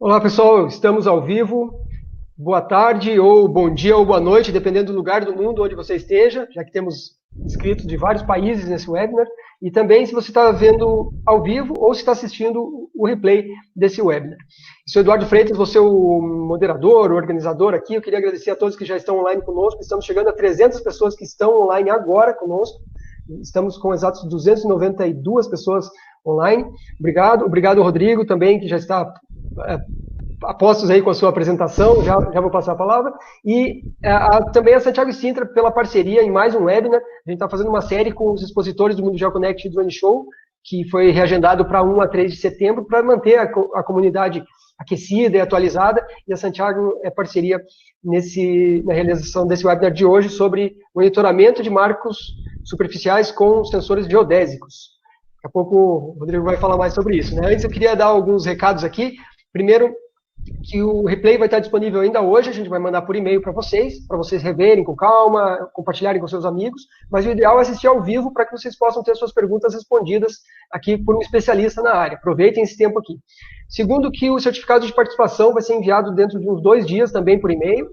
Olá pessoal, estamos ao vivo. Boa tarde, ou bom dia, ou boa noite, dependendo do lugar do mundo onde você esteja, já que temos inscritos de vários países nesse webinar. E também se você está vendo ao vivo ou se está assistindo o replay desse webinar. Sou Eduardo Freitas, você é o moderador, o organizador aqui. Eu queria agradecer a todos que já estão online conosco. Estamos chegando a 300 pessoas que estão online agora conosco. Estamos com exatos 292 pessoas online. Obrigado, Rodrigo, também, que já está apostos aí com a sua apresentação, já vou passar a palavra. E também a Santiago Sintra pela parceria em mais um webinar. A gente está fazendo uma série com os expositores do Mundo Geoconnect Drone Show, que foi reagendado para 1 a 3 de setembro, para manter a comunidade aquecida e atualizada. E a Santiago é parceria na realização desse webinar de hoje sobre monitoramento de marcos superficiais com sensores geodésicos. Daqui a pouco o Rodrigo vai falar mais sobre isso. Né? Antes eu queria dar alguns recados aqui. Primeiro, que o replay vai estar disponível ainda hoje, a gente vai mandar por e-mail para vocês reverem com calma, compartilharem com seus amigos, mas o ideal é assistir ao vivo para que vocês possam ter suas perguntas respondidas aqui por um especialista na área. Aproveitem esse tempo aqui. Segundo, que o certificado de participação vai ser enviado dentro de uns 2 dias também por e-mail.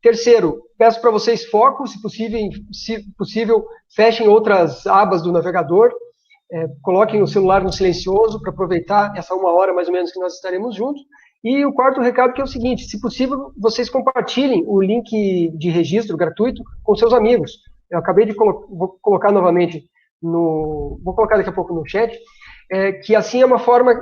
Terceiro, peço para vocês foco, se possível, fechem outras abas do navegador, coloquem o celular no silencioso para aproveitar essa 1 hora mais ou menos que nós estaremos juntos. E o quarto recado que é o seguinte, se possível, vocês compartilhem o link de registro gratuito com seus amigos. Eu acabei de vou colocar novamente vou colocar daqui a pouco no chat, que assim é uma forma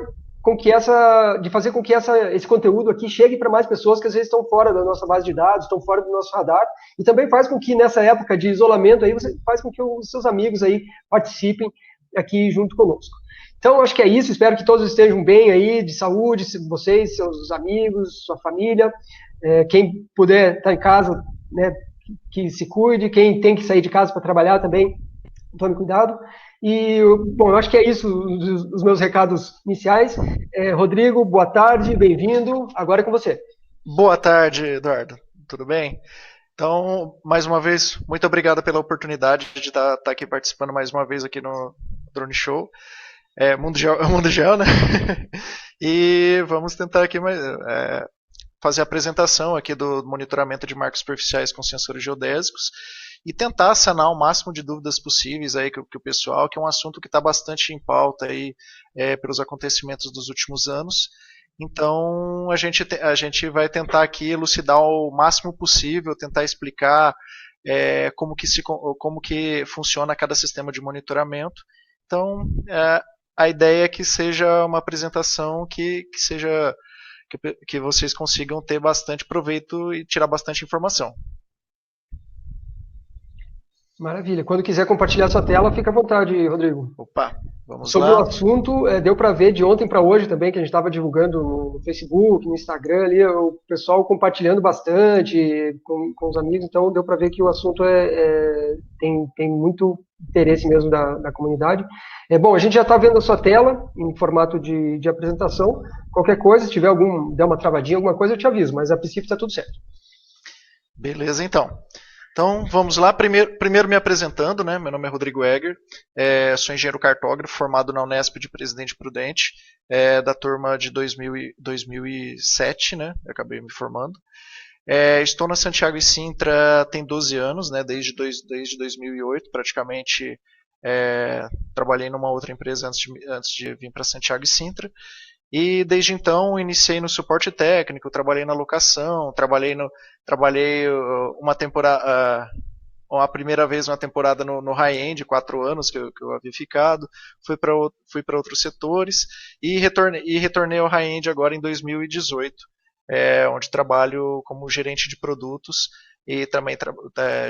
de fazer com que esse conteúdo aqui chegue para mais pessoas que às vezes estão fora da nossa base de dados, estão fora do nosso radar, e também faz com que nessa época de isolamento aí, você faz com que os seus amigos aí participem aqui junto conosco. Então, acho que é isso. Espero que todos estejam bem aí, de saúde, vocês, seus amigos, sua família. Quem puder estar em casa, né, que se cuide. Quem tem que sair de casa para trabalhar também, tome cuidado. E, bom, eu acho que é isso, os meus recados iniciais. Rodrigo, boa tarde, bem-vindo. Agora é com você. Boa tarde, Eduardo. Tudo bem? Então, mais uma vez, muito obrigado pela oportunidade de estar aqui participando mais uma vez aqui no Drone Show. Mundo Geo, né? E vamos tentar aqui fazer a apresentação aqui do monitoramento de marcos superficiais com sensores geodésicos e tentar sanar o máximo de dúvidas possíveis aí que o pessoal, que é um assunto que está bastante em pauta aí pelos acontecimentos dos últimos anos. Então a gente vai tentar aqui elucidar o máximo possível, tentar explicar como que funciona cada sistema de monitoramento. Então a ideia é que seja uma apresentação que vocês consigam ter bastante proveito e tirar bastante informação. Maravilha. Quando quiser compartilhar sua tela, fica à vontade, Rodrigo. Opa, vamos Sobre o lá. assunto, deu para ver de ontem para hoje também, que a gente estava divulgando no Facebook, no Instagram, ali, o pessoal compartilhando bastante com os amigos, então deu para ver que o assunto tem muito interesse mesmo da comunidade. Bom, a gente já está vendo a sua tela em formato de apresentação. Qualquer coisa, se tiver der uma travadinha, alguma coisa, eu te aviso, mas a princípio está tudo certo. Beleza, então. Então, vamos lá. Primeiro me apresentando, né? Meu nome é Rodrigo Egger, sou engenheiro cartógrafo, formado na Unesp de Presidente Prudente, da turma de 2007, né? Eu acabei me formando. Estou na Santiago e Sintra tem 12 anos, né? Desde 2008, praticamente. Trabalhei numa outra empresa antes de vir para Santiago e Sintra. E desde então iniciei no suporte técnico, trabalhei na locação, trabalhei uma temporada, a primeira vez uma temporada no high-end, 4 anos que eu havia ficado, fui para outros setores e retornei ao high-end agora em 2018, onde trabalho como gerente de produtos e também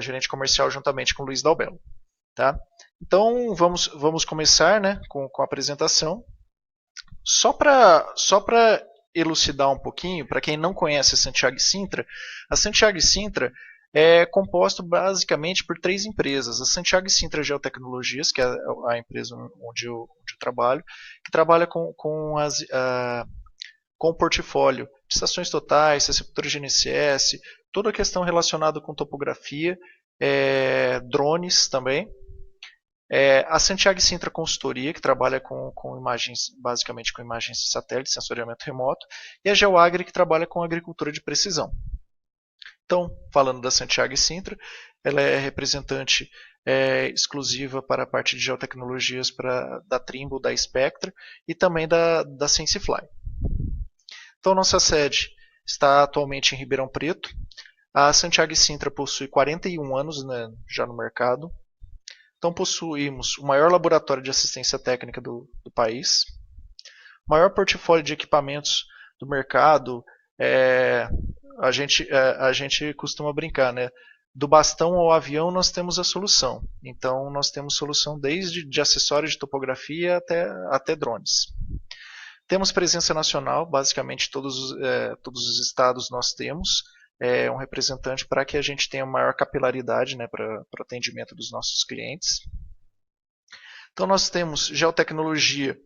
gerente comercial juntamente com o Luiz Dalbello. Tá? Então vamos começar, né, com a apresentação. Só para elucidar um pouquinho, para quem não conhece a Santiago e Sintra, a Santiago e Sintra é composto basicamente por 3 empresas. A Santiago e Sintra Geotecnologias, que é a empresa onde eu trabalho, que trabalha com o portfólio de estações totais, receptores GNSS, toda a questão relacionada com topografia, drones também. A Santiago Sintra Consultoria, que trabalha com imagens, basicamente com imagens de satélite, sensoriamento remoto, e a Geoagri, que trabalha com agricultura de precisão. Então, falando da Santiago Sintra, ela é representante exclusiva para a parte de geotecnologias da Trimble, da Spectra e também da SenseFly. Então, nossa sede está atualmente em Ribeirão Preto. A Santiago Sintra possui 41 anos, né, já no mercado. Então, possuímos o maior laboratório de assistência técnica do país, o maior portfólio de equipamentos do mercado. A gente costuma brincar, né? Do bastão ao avião nós temos a solução. Então, nós temos solução desde de acessórios de topografia até drones. Temos presença nacional, basicamente todos os estados nós temos um representante para que a gente tenha maior capilaridade, né, para o atendimento dos nossos clientes. Então nós temos geotecnologia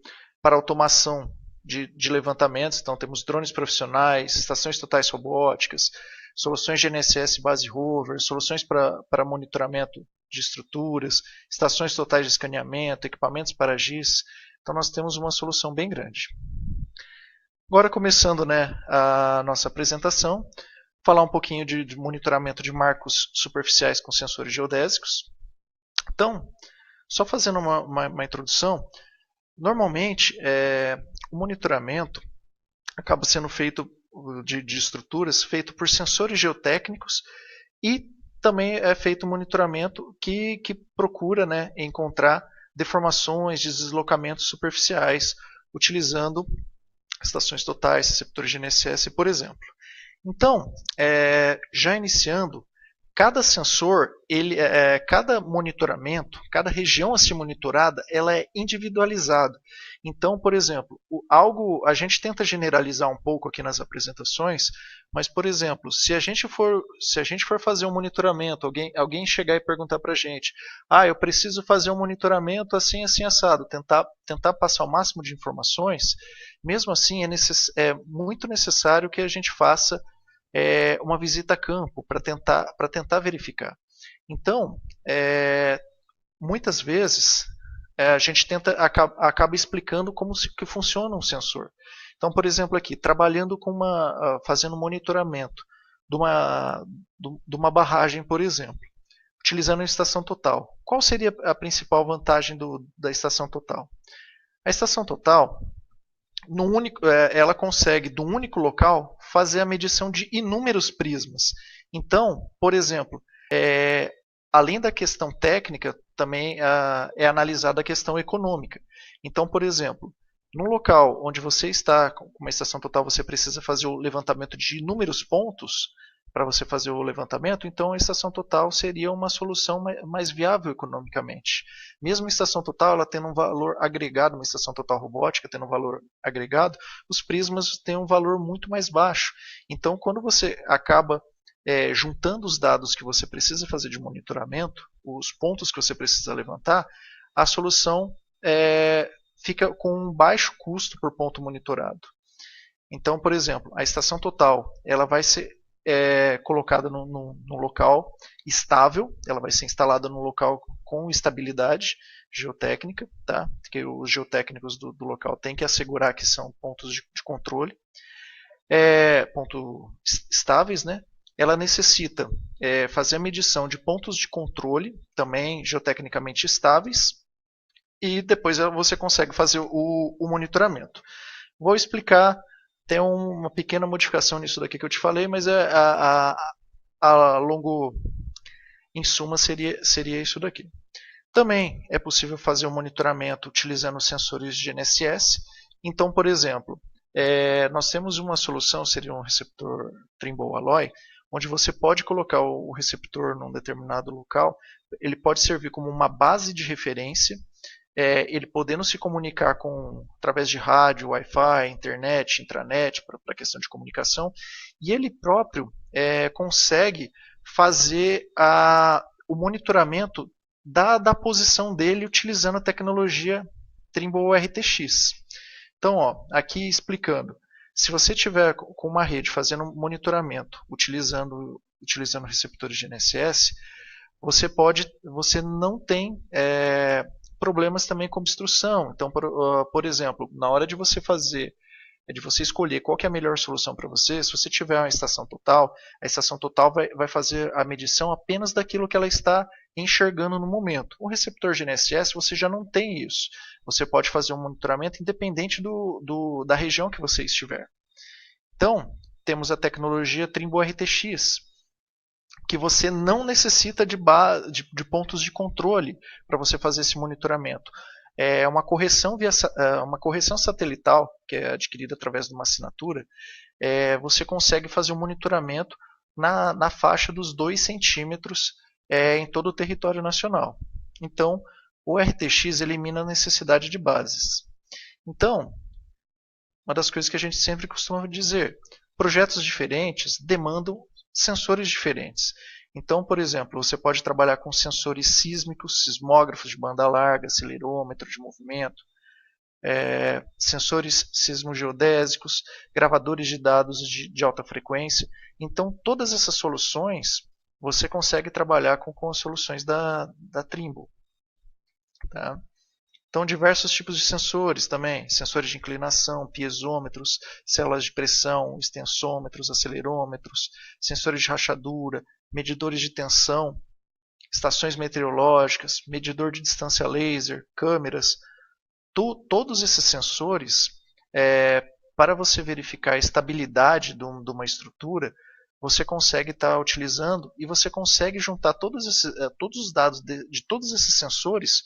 para automação de levantamentos, então temos drones profissionais, estações totais robóticas, soluções GNSS base rover, soluções para monitoramento de estruturas, estações totais de escaneamento, equipamentos para GIS. Então nós temos uma solução bem grande. Agora começando, né, a nossa apresentação, falar um pouquinho de monitoramento de marcos superficiais com sensores geodésicos. Então, só fazendo uma introdução, normalmente o monitoramento acaba sendo feito de estruturas feito por sensores geotécnicos e também é feito monitoramento que procura, né, encontrar deformações, deslocamentos superficiais, utilizando estações totais, receptores de GNSS, por exemplo. Então, já iniciando, cada sensor, cada monitoramento, cada região a ser monitorada, ela é individualizada. Então, por exemplo, a gente tenta generalizar um pouco aqui nas apresentações, mas, por exemplo, se a gente for fazer um monitoramento, alguém chegar e perguntar para a gente, eu preciso fazer um monitoramento assim, assim, assado, tentar passar o máximo de informações, mesmo assim é muito necessário que a gente faça uma visita a campo para tentar verificar. Então, muitas vezes a gente acaba explicando como que funciona um sensor. Então, por exemplo, aqui trabalhando fazendo monitoramento de uma barragem, por exemplo, utilizando a estação total. Qual seria a principal vantagem da estação total? A estação total ela consegue, de um único local, fazer a medição de inúmeros prismas. Então, por exemplo, além da questão técnica, também é analisada a questão econômica. Então, por exemplo, num local onde você está com uma estação total, você precisa fazer o levantamento de inúmeros pontos para você fazer o levantamento, então a estação total seria uma solução mais viável economicamente. Mesmo a estação total, ela tendo um valor agregado, uma estação total robótica tendo um valor agregado, os prismas têm um valor muito mais baixo. Então, quando você acaba juntando os dados que você precisa fazer de monitoramento, os pontos que você precisa levantar, a solução fica com um baixo custo por ponto monitorado. Então, por exemplo, a estação total ela vai ser colocada num local estável, ela vai ser instalada num local com estabilidade geotécnica, tá? Porque os geotécnicos do local têm que assegurar que são pontos de controle, pontos estáveis, né? Ela necessita fazer a medição de pontos de controle, também geotecnicamente estáveis, e depois você consegue fazer o monitoramento. Vou explicar. Tem uma pequena modificação nisso daqui que eu te falei, mas em suma, seria isso daqui. Também é possível fazer o monitoramento utilizando sensores de GNSS. Então, por exemplo, nós temos uma solução, seria um receptor Trimble Alloy, onde você pode colocar o receptor num determinado local, ele pode servir como uma base de referência, ele podendo se comunicar através de rádio, Wi-Fi, internet, intranet, para a questão de comunicação, e ele próprio consegue fazer o monitoramento da posição dele utilizando a tecnologia Trimble RTX. Então, aqui explicando, se você tiver com uma rede fazendo monitoramento utilizando receptores de GNSS, você não tem problemas também com obstrução. Então, por exemplo, na hora de você escolher qual que é a melhor solução para você, se você tiver uma estação total, a estação total vai fazer a medição apenas daquilo que ela está enxergando no momento. O receptor GNSS você já não tem isso. Você pode fazer um monitoramento independente da região que você estiver. Então, temos a tecnologia Trimble RTX, que você não necessita de pontos de controle para você fazer esse monitoramento. É uma correção satelital, que é adquirida através de uma assinatura, você consegue fazer um monitoramento na faixa dos 2 centímetros em todo o território nacional. Então, o RTX elimina a necessidade de bases. Então, uma das coisas que a gente sempre costuma dizer, projetos diferentes demandam sensores diferentes. Então, por exemplo, você pode trabalhar com sensores sísmicos, sismógrafos de banda larga, acelerômetro de movimento, sensores sismogeodésicos, gravadores de dados de alta frequência. Então, todas essas soluções você consegue trabalhar com as soluções da Trimble. Tá? Então, diversos tipos de sensores também, sensores de inclinação, piezômetros, células de pressão, extensômetros, acelerômetros, sensores de rachadura, medidores de tensão, estações meteorológicas, medidor de distância laser, câmeras. Todos esses sensores, para você verificar a estabilidade de uma estrutura, você consegue estar utilizando e você consegue juntar todos os dados de todos esses sensores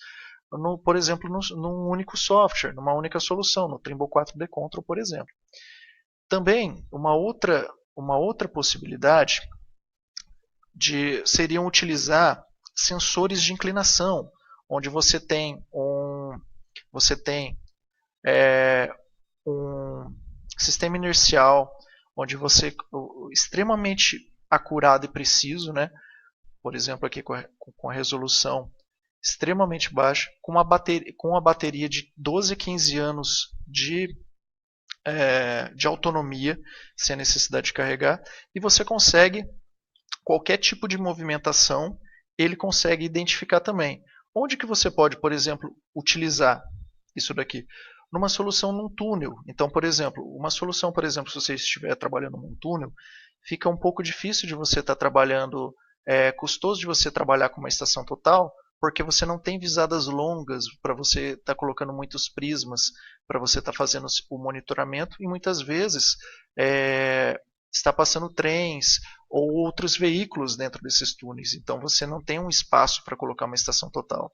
por exemplo, num único software, numa única solução, no Trimble 4D Control, por exemplo. Também, uma outra possibilidade seria utilizar sensores de inclinação, onde você tem um sistema inercial, onde você extremamente acurado e preciso, né? Por exemplo, aqui com a resolução extremamente baixa, com uma bateria de 12 a 15 anos de autonomia, sem a necessidade de carregar, e você consegue, qualquer tipo de movimentação, ele consegue identificar também. Onde que você pode, por exemplo, utilizar isso daqui? Numa solução num túnel. Então, por exemplo, se você estiver trabalhando num túnel, fica um pouco difícil de você estar trabalhando, custoso de você trabalhar com uma estação total, porque você não tem visadas longas para você estar colocando muitos prismas, para você estar fazendo o monitoramento, e muitas vezes está passando trens ou outros veículos dentro desses túneis, então você não tem um espaço para colocar uma estação total.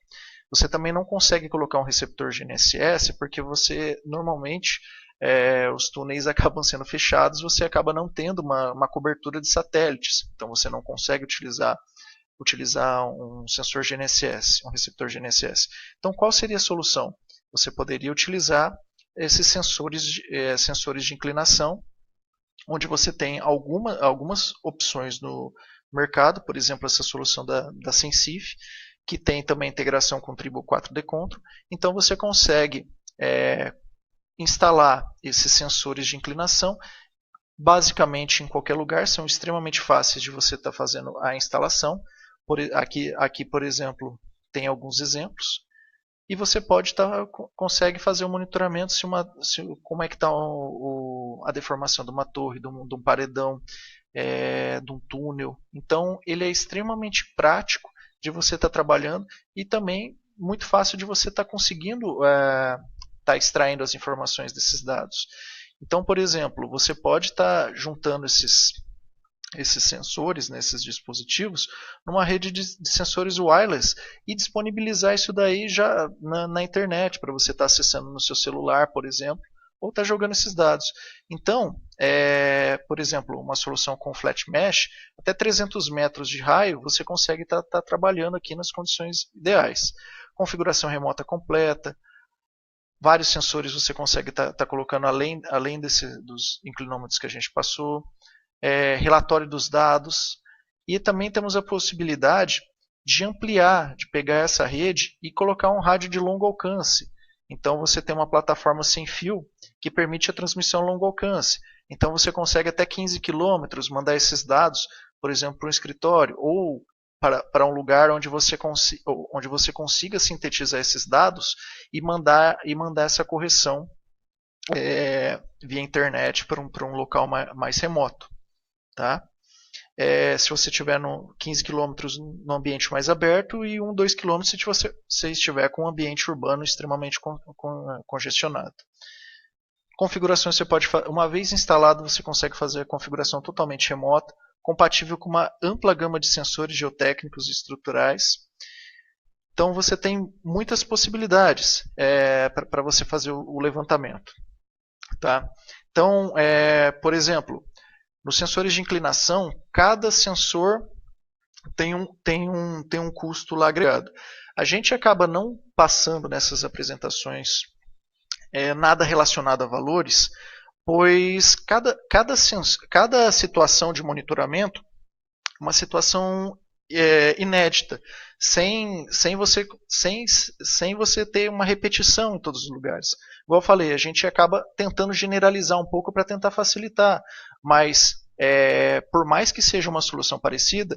Você também não consegue colocar um receptor GNSS, porque você normalmente os túneis acabam sendo fechados, você acaba não tendo uma cobertura de satélites, então você não consegue utilizar um sensor GNSS, um receptor GNSS. Então, qual seria a solução? Você poderia utilizar esses sensores de inclinação, onde você tem algumas opções no mercado, por exemplo, essa solução da Sensif, que tem também integração com o Trimble 4D Control. Então, você consegue instalar esses sensores de inclinação basicamente em qualquer lugar, são extremamente fáceis de você estar fazendo a instalação. Aqui, por exemplo, tem alguns exemplos. E você consegue fazer um monitoramento como é que está a deformação de uma torre, de um paredão, de um túnel. Então, ele é extremamente prático de você estar trabalhando e também muito fácil de você estar conseguindo estar extraindo as informações desses dados. Então, por exemplo, você pode estar juntando esses sensores, esses dispositivos, numa rede de sensores wireless e disponibilizar isso daí já na internet, para você estar acessando no seu celular, por exemplo, ou estar jogando esses dados. Então, por exemplo, uma solução com flat mesh, até 300 metros de raio, você consegue estar trabalhando aqui nas condições ideais. Configuração remota completa, vários sensores você consegue estar colocando além dos inclinômetros que a gente passou, relatório dos dados, e também temos a possibilidade de ampliar, de pegar essa rede e colocar um rádio de longo alcance. Então você tem uma plataforma sem fio que permite a transmissão a longo alcance. Então você consegue até 15 km mandar esses dados, por exemplo, para um escritório ou para um lugar onde você consiga sintetizar esses dados e mandar essa correção via internet para um local mais remoto. Tá? Se você estiver 15 km no ambiente mais aberto e 2 km se você estiver com um ambiente urbano extremamente congestionado. Configuração você pode uma vez instalado, você consegue fazer a configuração totalmente remota, compatível com uma ampla gama de sensores geotécnicos e estruturais. Então você tem muitas possibilidades para você fazer o levantamento. Tá? Então, por exemplo, nos sensores de inclinação, cada sensor tem um custo lá agregado. A gente acaba não passando nessas apresentações nada relacionado a valores, pois cada situação de monitoramento é uma situação inédita, sem você ter uma repetição em todos os lugares. Igual eu falei, a gente acaba tentando generalizar um pouco para tentar facilitar, mas por mais que seja uma solução parecida,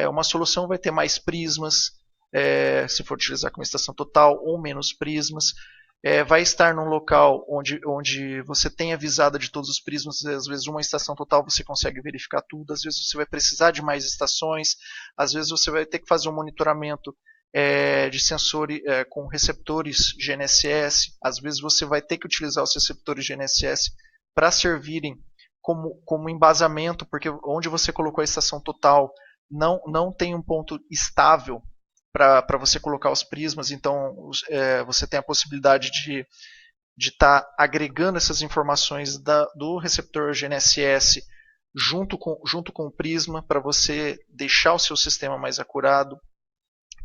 uma solução vai ter mais prismas, se for utilizar como estação total, ou menos prismas. Vai estar num local onde você tem a visada de todos os prismas. Às vezes uma estação total você consegue verificar tudo, às vezes você vai precisar de mais estações, às vezes você vai ter que fazer um monitoramento de sensores com receptores GNSS, às vezes você vai ter que utilizar os receptores GNSS para servirem como embasamento, porque onde você colocou a estação total não tem um ponto estável para você colocar os prismas, então você tem a possibilidade de estar agregando essas informações do receptor GNSS junto com o prisma para você deixar o seu sistema mais acurado.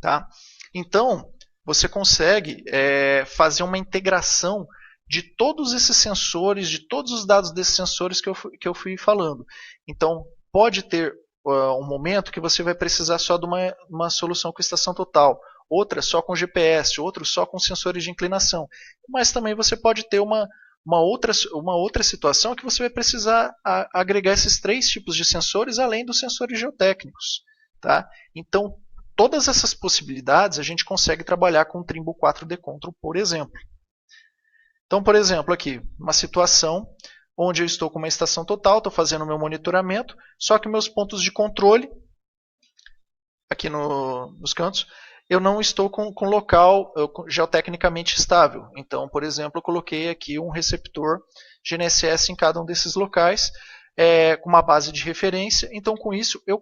Tá? Então, você consegue fazer uma integração de todos esses sensores, de todos os dados desses sensores que eu fui falando. Então, pode ter um momento que você vai precisar só de uma solução com estação total, outra só com GPS, outra só com sensores de inclinação. Mas também você pode ter uma outra situação que você vai precisar agregar esses 3 tipos de sensores além dos sensores geotécnicos. Tá? Então, todas essas possibilidades a gente consegue trabalhar com o Trimble 4D Control, por exemplo. Então, por exemplo, aqui, uma situação onde eu estou com uma estação total, estou fazendo o meu monitoramento, só que meus pontos de controle, aqui nos cantos, eu não estou com local geotecnicamente estável. Então, por exemplo, eu coloquei aqui um receptor GNSS em cada um desses locais, com uma base de referência. Então, com isso, eu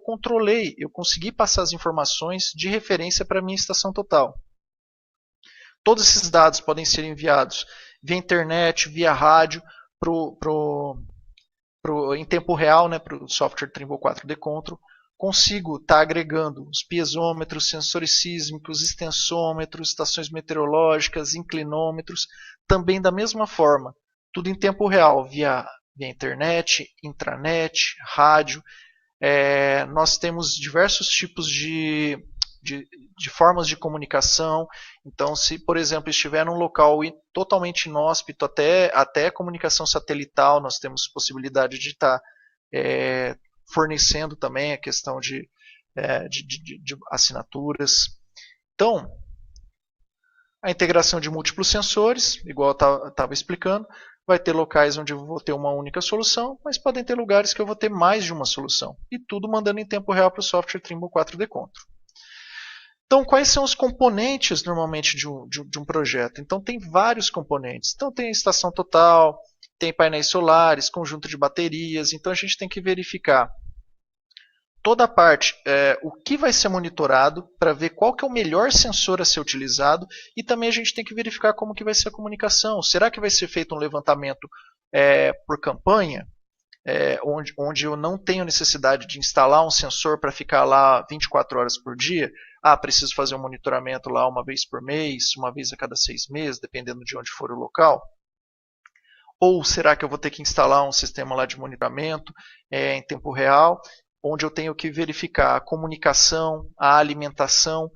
consegui passar as informações de referência para a minha estação total. Todos esses dados podem ser enviados via internet, via rádio, em tempo real, né, para o software Trimble 4D Control. Consigo estar agregando os piezômetros, sensores sísmicos, extensômetros, estações meteorológicas, inclinômetros, também da mesma forma, tudo em tempo real, via internet, intranet, rádio. Nós temos diversos tipos de formas de comunicação. Então, se, por exemplo, estiver num local totalmente inóspito, até comunicação satelital, nós temos possibilidade de estar fornecendo também a questão de assinaturas. Então, a integração de múltiplos sensores, igual eu estava explicando, vai ter locais onde eu vou ter uma única solução, mas podem ter lugares que eu vou ter mais de uma solução. E tudo mandando em tempo real para o software Trimble 4D Control. Então, quais são os componentes normalmente de um projeto? Então, tem vários componentes. Então, tem estação total, tem painéis solares, conjunto de baterias. Então, a gente tem que verificar toda a parte, o que vai ser monitorado, para ver qual que é o melhor sensor a ser utilizado, e também a gente tem que verificar como que vai ser a comunicação. Será que vai ser feito um levantamento por campanha, onde eu não tenho necessidade de instalar um sensor para ficar lá 24 horas por dia? Preciso fazer um monitoramento lá uma vez por mês, uma vez a cada 6 meses, dependendo de onde for o local? Ou será que eu vou ter que instalar um sistema lá de monitoramento em tempo real, onde eu tenho que verificar a comunicação, a alimentação,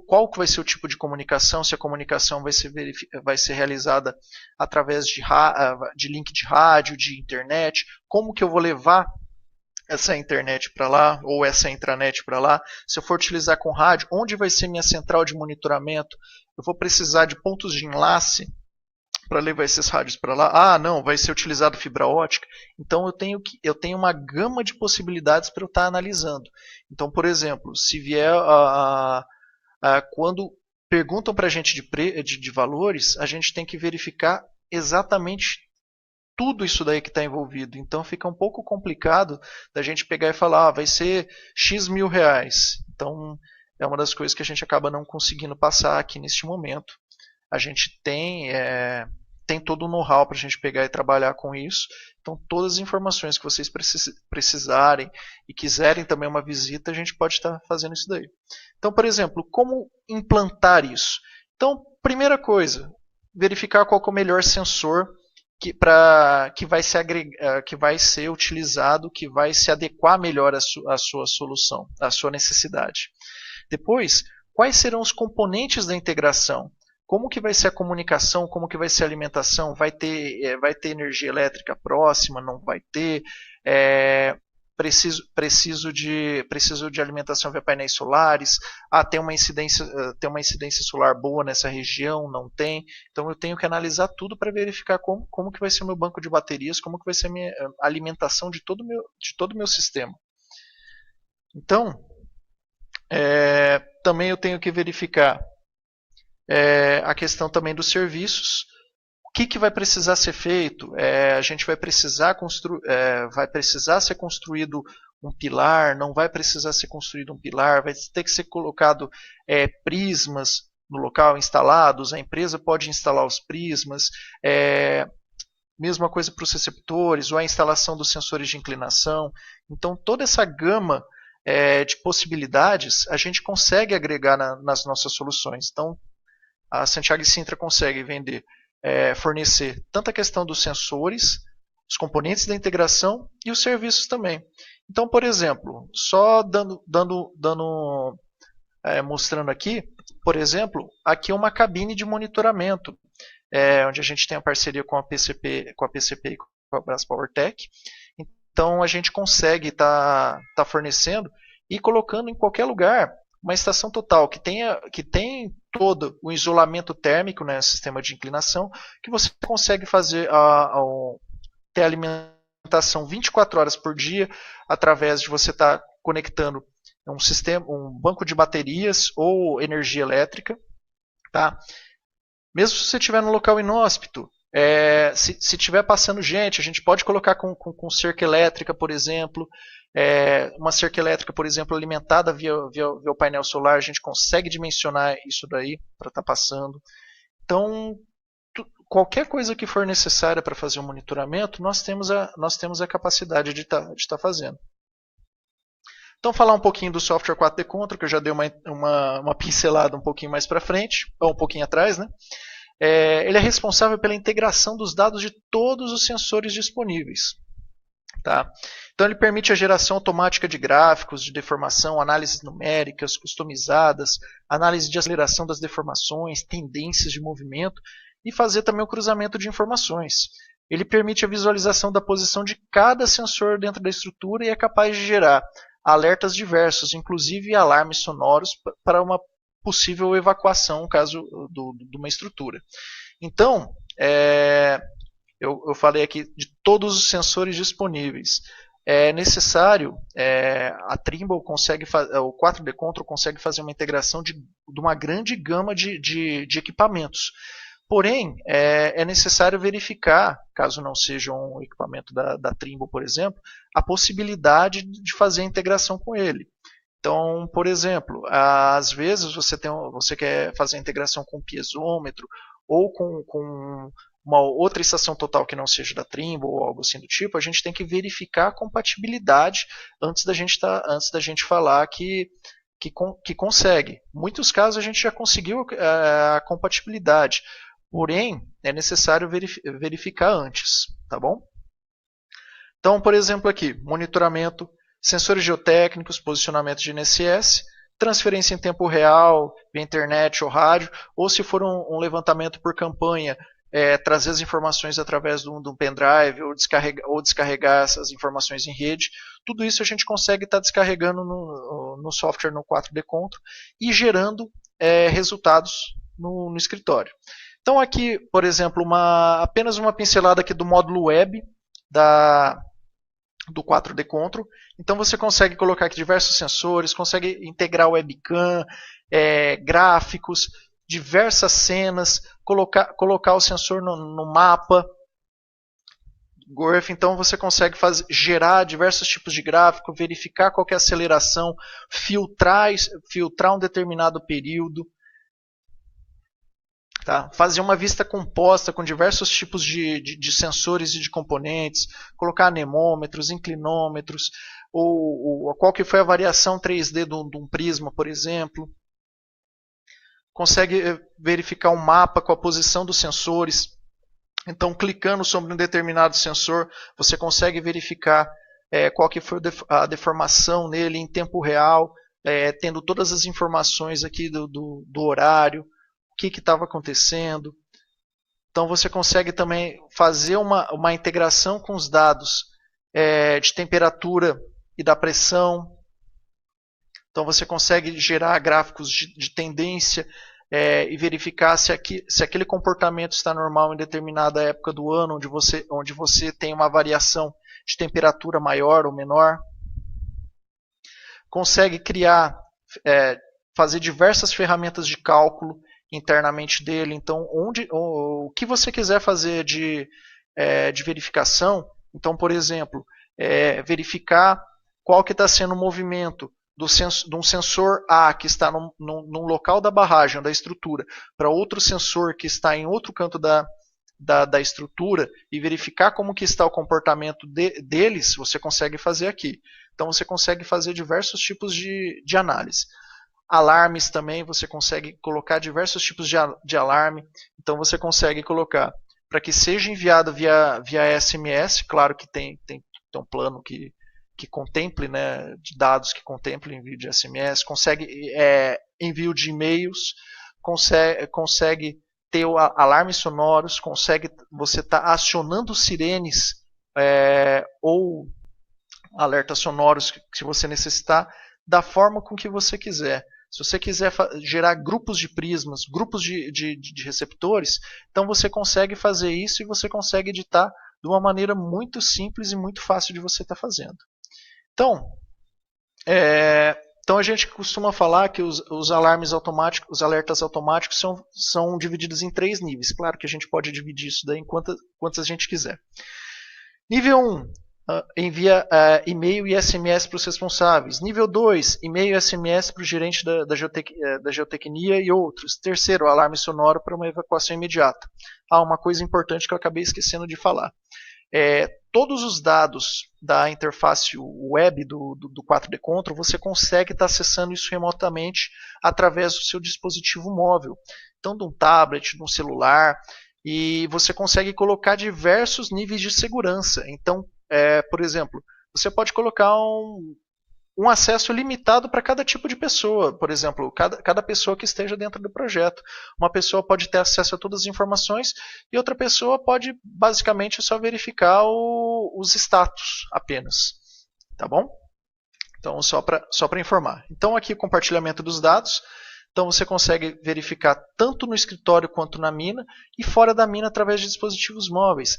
qual que vai ser o tipo de comunicação, se a comunicação vai ser realizada através de link de rádio, de internet, como que eu vou levar essa internet para lá, ou essa intranet para lá. Se eu for utilizar com rádio, onde vai ser minha central de monitoramento? Eu vou precisar de pontos de enlace para levar esses rádios para lá. Ah, não, vai ser utilizado fibra ótica. Então eu tenho uma gama de possibilidades para eu estar analisando. Então, por exemplo, se vier quando perguntam para a gente de valores, a gente tem que verificar exatamente tudo isso daí que está envolvido. Então fica um pouco complicado da gente pegar e falar, vai ser X mil reais. Então é uma das coisas que a gente acaba não conseguindo passar aqui neste momento. A gente tem todo o know-how para a gente pegar e trabalhar com isso. Então todas as informações que vocês precisarem e quiserem também uma visita, a gente pode estar fazendo isso daí. Então, por exemplo, como implantar isso? Então, primeira coisa, verificar qual é o melhor sensor que vai ser utilizado, que vai se adequar melhor à sua solução, à sua necessidade. Depois, quais serão os componentes da integração? Como que vai ser a comunicação? Como que vai ser a alimentação? Vai ter energia elétrica próxima? Não vai ter? Preciso de alimentação via painéis solares. Tem uma incidência solar boa nessa região? Não tem. Então eu tenho que analisar tudo para verificar como que vai ser o meu banco de baterias, como que vai ser a minha alimentação de todo o meu sistema. Então, também eu tenho que verificar a questão também dos serviços. O que vai precisar ser feito? A gente vai precisar ser construído um pilar, não vai precisar ser construído um pilar, vai ter que ser colocado prismas no local instalados, a empresa pode instalar os prismas, mesma coisa para os receptores, ou a instalação dos sensores de inclinação. Então toda essa gama de possibilidades a gente consegue agregar nas nossas soluções. Então a Santiago e Sintra consegue fornecer tanto a questão dos sensores, os componentes da integração e os serviços também. Então, por exemplo, só mostrando aqui, por exemplo, aqui é uma cabine de monitoramento, onde a gente tem a parceria com a PCP e com a Braspower-Tech. Então, a gente consegue estar fornecendo e colocando em qualquer lugar uma estação total que tem todo o isolamento térmico, né, sistema de inclinação, que você consegue fazer ter alimentação 24 horas por dia através de você estar conectando um banco de baterias ou energia elétrica, tá? Mesmo se você estiver no local inóspito, se estiver passando gente, a gente pode colocar com cerca elétrica, por exemplo. Uma cerca elétrica, por exemplo, alimentada via o painel solar, a gente consegue dimensionar isso daí para estar passando. Então, qualquer coisa que for necessária para fazer o monitoramento, nós temos a capacidade de estar fazendo. Então, falar um pouquinho do software 4D Control, que eu já dei uma pincelada um pouquinho mais para frente, ou um pouquinho atrás, né? Ele é responsável pela integração dos dados de todos os sensores disponíveis. Tá? Então ele permite a geração automática de gráficos de deformação, análises numéricas customizadas, análise de aceleração das deformações, tendências de movimento e fazer também o cruzamento de informações. Ele permite a visualização da posição de cada sensor dentro da estrutura e é capaz de gerar alertas diversos, inclusive alarmes sonoros para uma possível evacuação, caso de uma estrutura. Então, eu falei aqui de todos os sensores disponíveis. É necessário, a Trimble consegue, o 4D Control consegue fazer uma integração de uma grande gama de equipamentos. Porém, é necessário verificar, caso não seja um equipamento da Trimble, por exemplo, a possibilidade de fazer a integração com ele. Então, por exemplo, às vezes você quer fazer a integração com um piezômetro ou com uma outra estação total que não seja da Trimble ou algo assim do tipo, a gente tem que verificar a compatibilidade antes da gente falar que consegue. Em muitos casos a gente já conseguiu a compatibilidade, porém é necessário verificar antes, tá bom? Então, por exemplo aqui, monitoramento, sensores geotécnicos, posicionamento de NSS, transferência em tempo real, via internet ou rádio, ou se for um levantamento por campanha, trazer as informações através de um pendrive ou descarregar essas informações em rede. Tudo isso a gente consegue estar descarregando no software no 4D Control e gerando resultados no escritório. Então aqui, por exemplo, apenas uma pincelada aqui do módulo web do 4D Control. Então você consegue colocar aqui diversos sensores, consegue integrar webcam, gráficos, diversas cenas, colocar o sensor no mapa. Então você consegue gerar diversos tipos de gráfico, verificar qual é a aceleração, filtrar um determinado período. Tá? Fazer uma vista composta com diversos tipos de sensores e de componentes, colocar anemômetros, inclinômetros, ou qual que foi a variação 3D de um prisma, por exemplo. Consegue verificar um mapa com a posição dos sensores. Então, clicando sobre um determinado sensor, você consegue verificar qual que foi a deformação nele em tempo real, tendo todas as informações aqui do horário, o que estava acontecendo. Então você consegue também fazer uma integração com os dados de temperatura e da pressão. Então você consegue gerar gráficos de tendência e verificar se aquele comportamento está normal em determinada época do ano, onde você tem uma variação de temperatura maior ou menor. Consegue fazer diversas ferramentas de cálculo internamente dele. Então, o que você quiser fazer de verificação, então, por exemplo, verificar qual que está sendo o movimento de um sensor A que está num local da barragem, da estrutura, para outro sensor que está em outro canto da estrutura e verificar como que está o comportamento deles, você consegue fazer aqui. Então, você consegue fazer diversos tipos de análise. Alarmes também, você consegue colocar diversos tipos de alarme. Então você consegue colocar para que seja enviado via SMS, claro que tem um plano que contemple, né, de dados que contemple envio de SMS, consegue envio de e-mails, consegue ter alarmes sonoros, você tá acionando sirenes ou alertas sonoros que você necessitar, da forma com que você quiser. Se você quiser gerar grupos de prismas, grupos de receptores, então você consegue fazer isso e você consegue editar de uma maneira muito simples e muito fácil de você estar fazendo. Então a gente costuma falar que os alarmes automáticos, os alertas automáticos são divididos em 3 níveis. Claro que a gente pode dividir isso daí em quantas a gente quiser. Nível 1, envia e-mail e SMS para os responsáveis. Nível 2, e-mail e SMS para o gerente da geotecnia e outros. Terceiro, alarme sonoro para uma evacuação imediata. Uma coisa importante que eu acabei esquecendo de falar. Todos os dados da interface web do 4D Control, você consegue estar acessando isso remotamente através do seu dispositivo móvel. Então, de um tablet, de um celular, e você consegue colocar diversos níveis de segurança. Então, por exemplo, você pode colocar um acesso limitado para cada tipo de pessoa. Por exemplo, cada pessoa que esteja dentro do projeto. Uma pessoa pode ter acesso a todas as informações e outra pessoa pode basicamente só verificar os status apenas. Tá bom? Então, só para informar. Então, aqui o compartilhamento dos dados. Então, você consegue verificar tanto no escritório quanto na mina e fora da mina através de dispositivos móveis.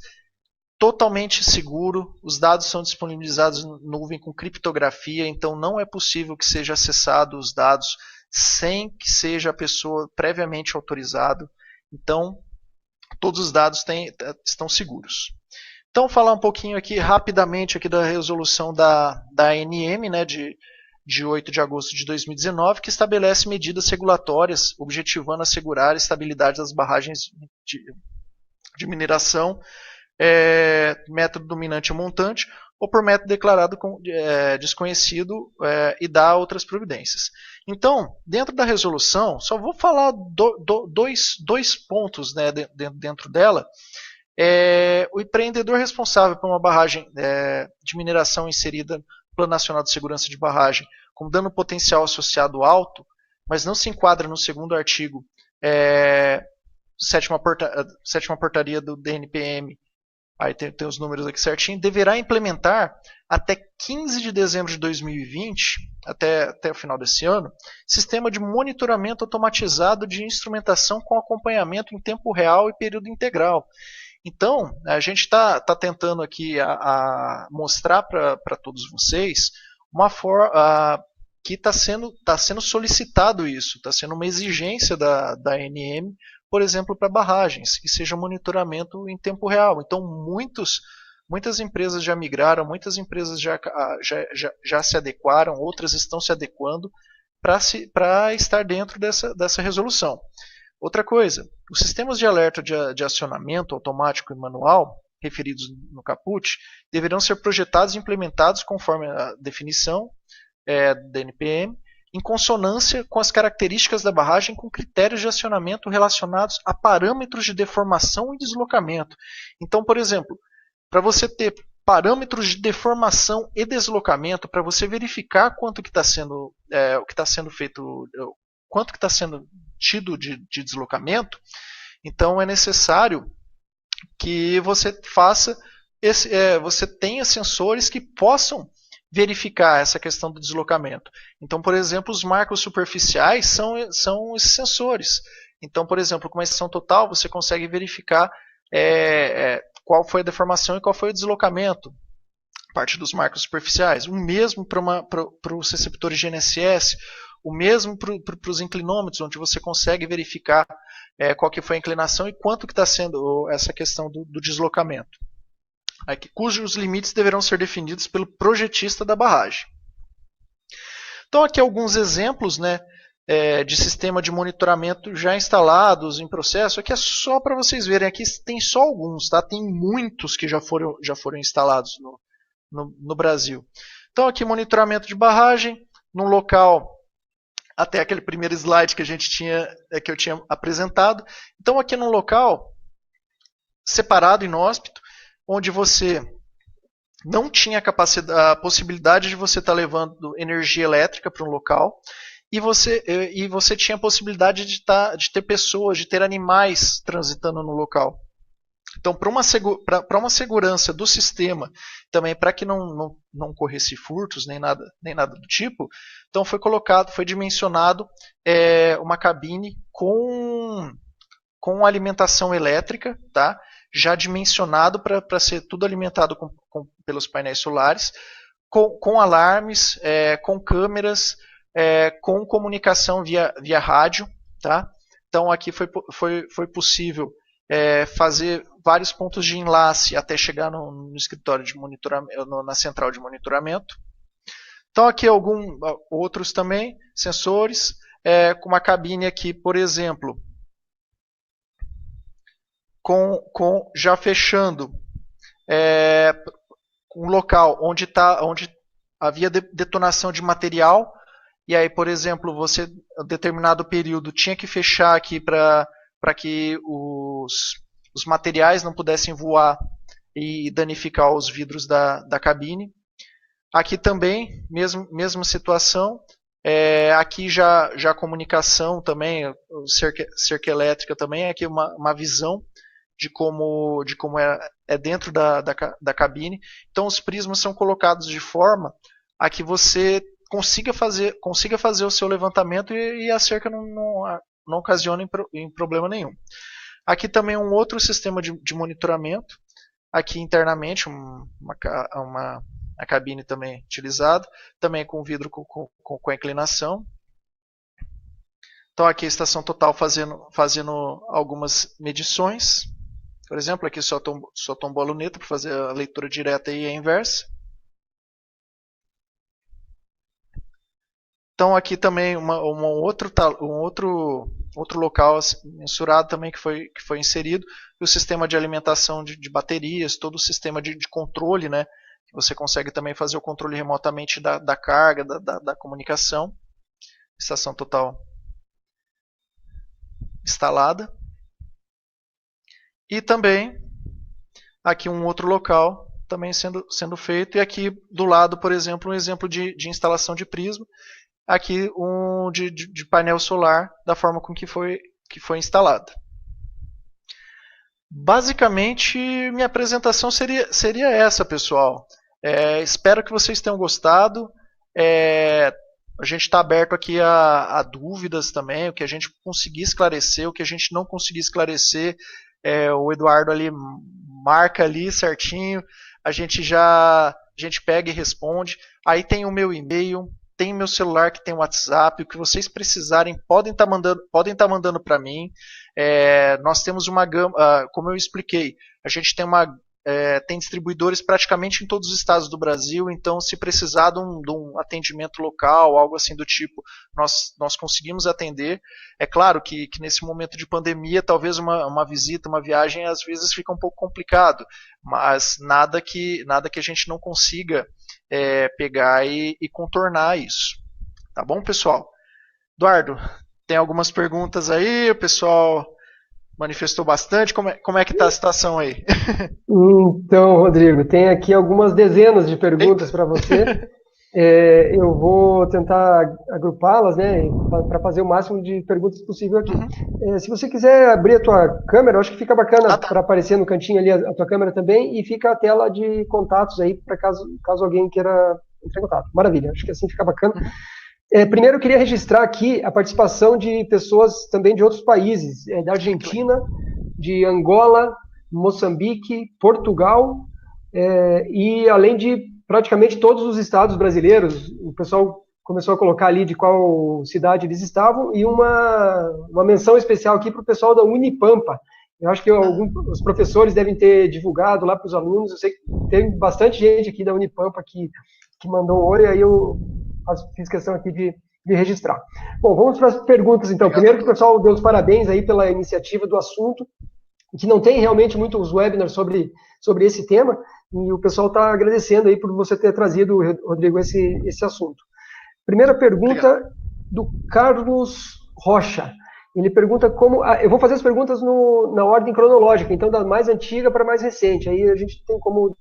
Totalmente seguro, os dados são disponibilizados em nuvem com criptografia, então não é possível que seja acessado os dados sem que seja a pessoa previamente autorizado. Então, todos os dados estão seguros. Então, falar um pouquinho aqui rapidamente aqui da resolução da ANM, né, de 8 de agosto de 2019, que estabelece medidas regulatórias objetivando assegurar a estabilidade das barragens de mineração, método dominante ou montante, ou por método declarado desconhecido e dá outras providências. Então, dentro da resolução, só vou falar dois pontos, né, dentro dela. O empreendedor responsável por uma barragem de mineração inserida no Plano Nacional de Segurança de Barragem com dano potencial associado alto, mas não se enquadra no segundo artigo sétima portaria do DNPM, aí tem os números aqui certinho, deverá implementar até 15 de dezembro de 2020, até o final desse ano, sistema de monitoramento automatizado de instrumentação com acompanhamento em tempo real e período integral. Então, a gente está tentando aqui a mostrar para todos vocês uma forma que está sendo solicitado isso, está sendo uma exigência da ANM, por exemplo, para barragens, que seja monitoramento em tempo real. Então, muitas empresas já migraram, muitas empresas já se adequaram, outras estão se adequando para estar dentro dessa resolução. Outra coisa, os sistemas de alerta de acionamento automático e manual, referidos no caput, deverão ser projetados e implementados conforme a definição da NPM, em consonância com as características da barragem com critérios de acionamento relacionados a parâmetros de deformação e deslocamento. Então, por exemplo, para você ter parâmetros de deformação e deslocamento, para você verificar quanto que está sendo, o que está sendo feito, quanto que está sendo tido de deslocamento, então é necessário que você você tenha sensores que possam verificar essa questão do deslocamento. Então, por exemplo, os marcos superficiais são esses sensores. Então, por exemplo, com uma estação total, você consegue verificar qual foi a deformação e qual foi o deslocamento, parte dos marcos superficiais. O mesmo para os receptores de GNSS, o mesmo para os inclinômetros, onde você consegue verificar qual que foi a inclinação e quanto que está sendo essa questão do deslocamento. Cujos limites deverão ser definidos pelo projetista da barragem. Então, aqui alguns exemplos, né, de sistema de monitoramento já instalados em processo. Aqui é só para vocês verem, aqui tem só alguns, tá? Tem muitos que já foram instalados no Brasil. Então, aqui monitoramento de barragem, num local, até aquele primeiro slide que eu tinha apresentado. Então, aqui num local separado, inóspito, onde você não tinha a possibilidade de você estar levando energia elétrica para um local, e você tinha a possibilidade de ter pessoas, de ter animais transitando no local. Então, para uma segurança do sistema, também para que não ocorresse furtos, nem nada do tipo, então foi dimensionado uma cabine com alimentação elétrica, tá? Já dimensionado para ser tudo alimentado pelos painéis solares, com alarmes, com câmeras, com comunicação via rádio. Tá? Então aqui foi possível fazer vários pontos de enlace até chegar no escritório de monitoramento, na central de monitoramento. Então aqui outros também, sensores, com uma cabine aqui, por exemplo, já fechando um local onde havia detonação de material, e aí, por exemplo, você, a determinado período, tinha que fechar aqui para que os materiais não pudessem voar e danificar os vidros da cabine. Aqui também, mesma situação, aqui já a comunicação também, cerca elétrica também, aqui uma visão de como dentro da cabine. Então os prismas são colocados de forma a que você consiga fazer o seu levantamento e a cerca não ocasione em problema nenhum. Aqui também um outro sistema de monitoramento, aqui internamente a cabine também utilizada, também com vidro com inclinação. Então aqui a estação total fazendo algumas medições. Por exemplo, aqui só tombou a luneta para fazer a leitura direta e a inversa. Então aqui também um outro local mensurado também que foi inserido, o sistema de alimentação de baterias, todo o sistema de controle, né? Você consegue também fazer o controle remotamente da carga, da comunicação. Estação total instalada. E também aqui um outro local também sendo feito. E aqui do lado, por exemplo, um exemplo de instalação de prisma. Aqui um de painel solar da forma com que foi instalada. Basicamente, minha apresentação seria essa, pessoal. Espero que vocês tenham gostado. A gente está aberto aqui a dúvidas também, o que a gente conseguir esclarecer, o que a gente não conseguir esclarecer, o Eduardo ali marca ali certinho, a gente pega e responde. Aí tem o meu e-mail, tem meu celular que tem o WhatsApp, o que vocês precisarem podem estar mandando para mim. Nós temos uma gama, como eu expliquei, a gente tem distribuidores praticamente em todos os estados do Brasil, então se precisar de um atendimento local, algo assim do tipo, nós conseguimos atender. É claro que nesse momento de pandemia, talvez uma visita, uma viagem, às vezes fica um pouco complicado, mas nada que a gente não consiga pegar e contornar isso. Tá bom, pessoal? Eduardo, tem algumas perguntas aí, o pessoal manifestou bastante. Como é que está a situação aí? Então, Rodrigo, tem aqui algumas dezenas de perguntas para você. Eu vou tentar agrupá-las, né, para fazer o máximo de perguntas possível aqui. Se você quiser abrir a tua câmera, eu acho que fica bacana para aparecer no cantinho ali a tua câmera também, e fica a tela de contatos aí, para caso alguém queira entrar em contato. Maravilha, acho que assim fica bacana. Primeiro, eu queria registrar aqui a participação de pessoas também de outros países, da Argentina, de Angola, Moçambique, Portugal, e além de praticamente todos os estados brasileiros. O pessoal começou a colocar ali de qual cidade eles estavam, e uma menção especial aqui para o pessoal da Unipampa. Eu acho que os professores devem ter divulgado lá para os alunos. Eu sei que tem bastante gente aqui da Unipampa que mandou um oi, e aí eu fiz questão aqui de registrar. Bom, vamos para as perguntas, então. Primeiro, que o pessoal deu os parabéns aí pela iniciativa do assunto, que não tem realmente muitos webinars sobre esse tema, e o pessoal está agradecendo aí por você ter trazido, Rodrigo, esse assunto. Primeira pergunta do Carlos Rocha. Ele pergunta como... eu vou fazer as perguntas na ordem cronológica, então da mais antiga para a mais recente, aí a gente tem como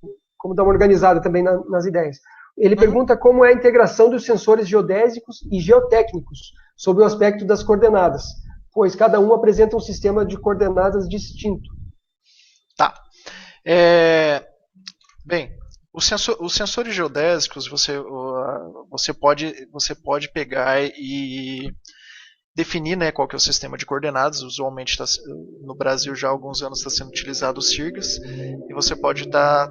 dar uma organizada também nas ideias. Ele pergunta como é a integração dos sensores geodésicos e geotécnicos sob o aspecto das coordenadas, pois cada um apresenta um sistema de coordenadas distinto. Tá. Bem, os sensores geodésicos você pode pegar e definir, né, qual que é o sistema de coordenadas. Usualmente no Brasil já há alguns anos está sendo utilizado o SIRGAS, e você pode estar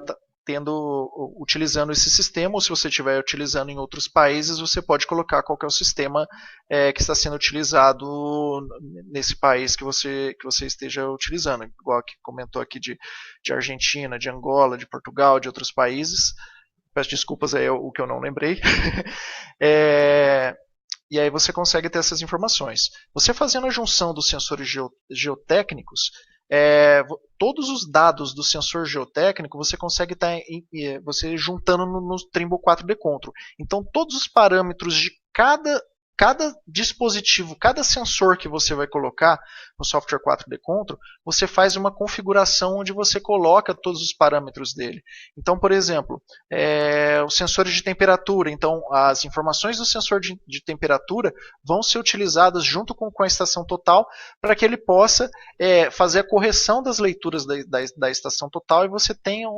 utilizando esse sistema, ou se você estiver utilizando em outros países, você pode colocar qual que é o sistema que está sendo utilizado nesse país que você esteja utilizando, igual que comentou aqui de Argentina, de Angola, de Portugal, de outros países. Peço desculpas, é o que eu não lembrei. E aí você consegue ter essas informações. Você fazendo a junção dos sensores geotécnicos, todos os dados do sensor geotécnico você consegue estar você juntando no Trimble 4D Control. Então todos os parâmetros de cada dispositivo, cada sensor que você vai colocar no software 4D Control, você faz uma configuração onde você coloca todos os parâmetros dele. Então, por exemplo, os sensores de temperatura, então as informações do sensor de temperatura vão ser utilizadas junto com a estação total para que ele possa fazer a correção das leituras da estação total, e você tenha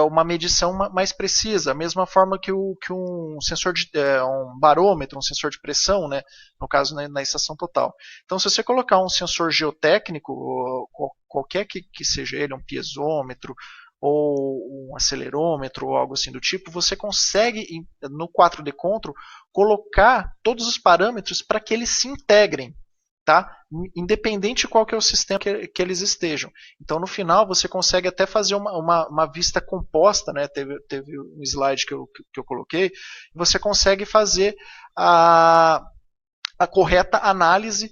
uma medição mais precisa, a mesma forma que um sensor um barômetro, um sensor de pressão, né, no caso na estação total. Então, se você colocar um sensor geotécnico, qualquer que seja ele, um piezômetro ou um acelerômetro ou algo assim do tipo, você consegue no 4D Control colocar todos os parâmetros para que eles se integrem. Tá? Independente de qual que é o sistema que eles estejam. Então, no final, você consegue até fazer uma vista composta, né? Teve um slide que eu coloquei, e você consegue fazer a correta análise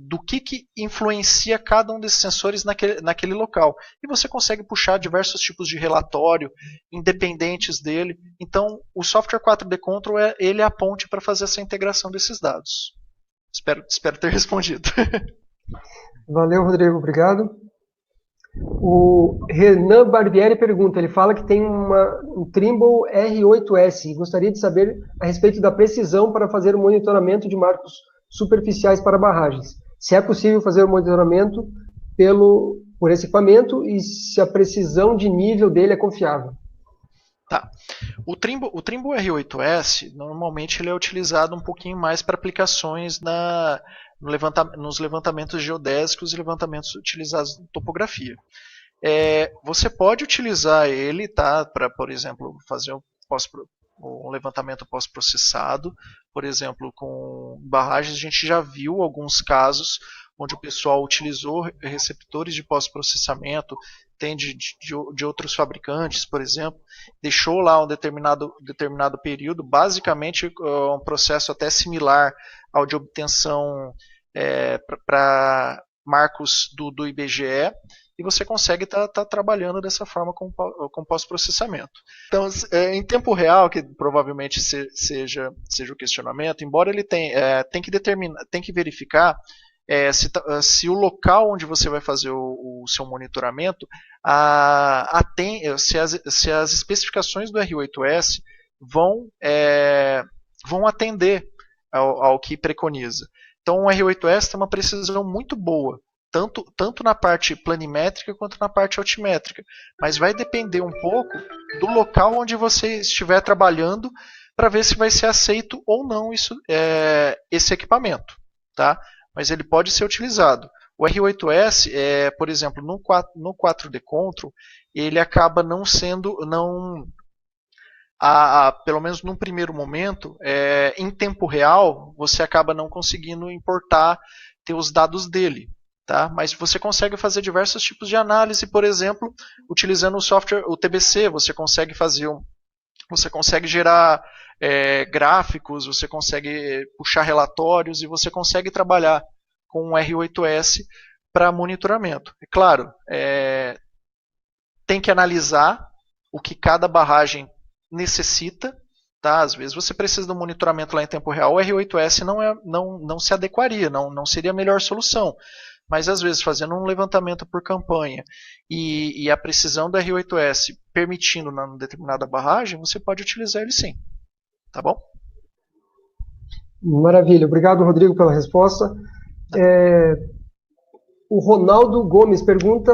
do que influencia cada um desses sensores naquele local. E você consegue puxar diversos tipos de relatório independentes dele. Então, o software 4D Control ele é a ponte para fazer essa integração desses dados. Espero ter respondido. Valeu, Rodrigo, obrigado. O Renan Barbieri pergunta, ele fala que tem um Trimble R8S e gostaria de saber a respeito da precisão para fazer o monitoramento de marcos superficiais para barragens. se é possível fazer o monitoramento por esse equipamento e se a precisão de nível dele é confiável. Tá. O Trimble R8S, normalmente ele é utilizado um pouquinho mais para aplicações nos levantamentos geodésicos e levantamentos utilizados em topografia. Você pode utilizar ele, tá, para, por exemplo, fazer um levantamento pós-processado, por exemplo, com barragens. A gente já viu alguns casos onde o pessoal utilizou receptores de pós-processamento, tem de outros fabricantes, por exemplo, deixou lá um determinado período, basicamente um processo até similar ao de obtenção para marcos do IBGE, e você consegue estar trabalhando dessa forma com pós-processamento. Então, em tempo real, que provavelmente seja o questionamento, embora ele tem que verificar se o local onde você vai fazer o seu monitoramento se as especificações do R8S vão atender ao que preconiza. Então o R8S tem uma precisão muito boa, tanto na parte planimétrica quanto na parte altimétrica, mas vai depender um pouco do local onde você estiver trabalhando para ver se vai ser aceito ou não esse equipamento, tá? Mas ele pode ser utilizado. O R8S, por exemplo, no 4D Control, ele acaba não sendo, pelo menos num primeiro momento, em tempo real, você acaba não conseguindo ter os dados dele. Tá? Mas você consegue fazer diversos tipos de análise, por exemplo, utilizando o software, o TBC, você consegue gerar gráficos, você consegue puxar relatórios e você consegue trabalhar com o R8S para monitoramento. É claro, tem que analisar o que cada barragem necessita. Tá? Às vezes você precisa de um monitoramento lá em tempo real, o R8S não se adequaria, não seria a melhor solução. Mas às vezes fazendo um levantamento por campanha e a precisão do R8S permitindo na determinada barragem, você pode utilizar ele sim. Tá bom? Maravilha. Obrigado, Rodrigo, pela resposta. O Ronaldo Gomes pergunta,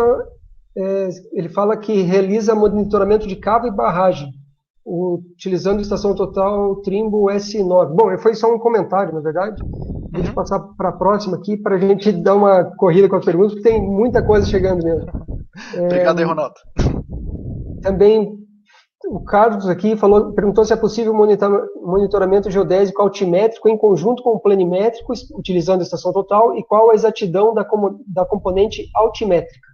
ele fala que realiza monitoramento de cavo e barragem, utilizando estação total Trimble S9. Bom, foi só um comentário, na verdade. Deixa eu passar para a próxima aqui, para a gente dar uma corrida com as perguntas, porque tem muita coisa chegando mesmo. Obrigado aí, Ronaldo. Também o Carlos aqui perguntou se é possível monitoramento geodésico altimétrico em conjunto com o planimétrico, utilizando a estação total, e qual a exatidão da componente altimétrica.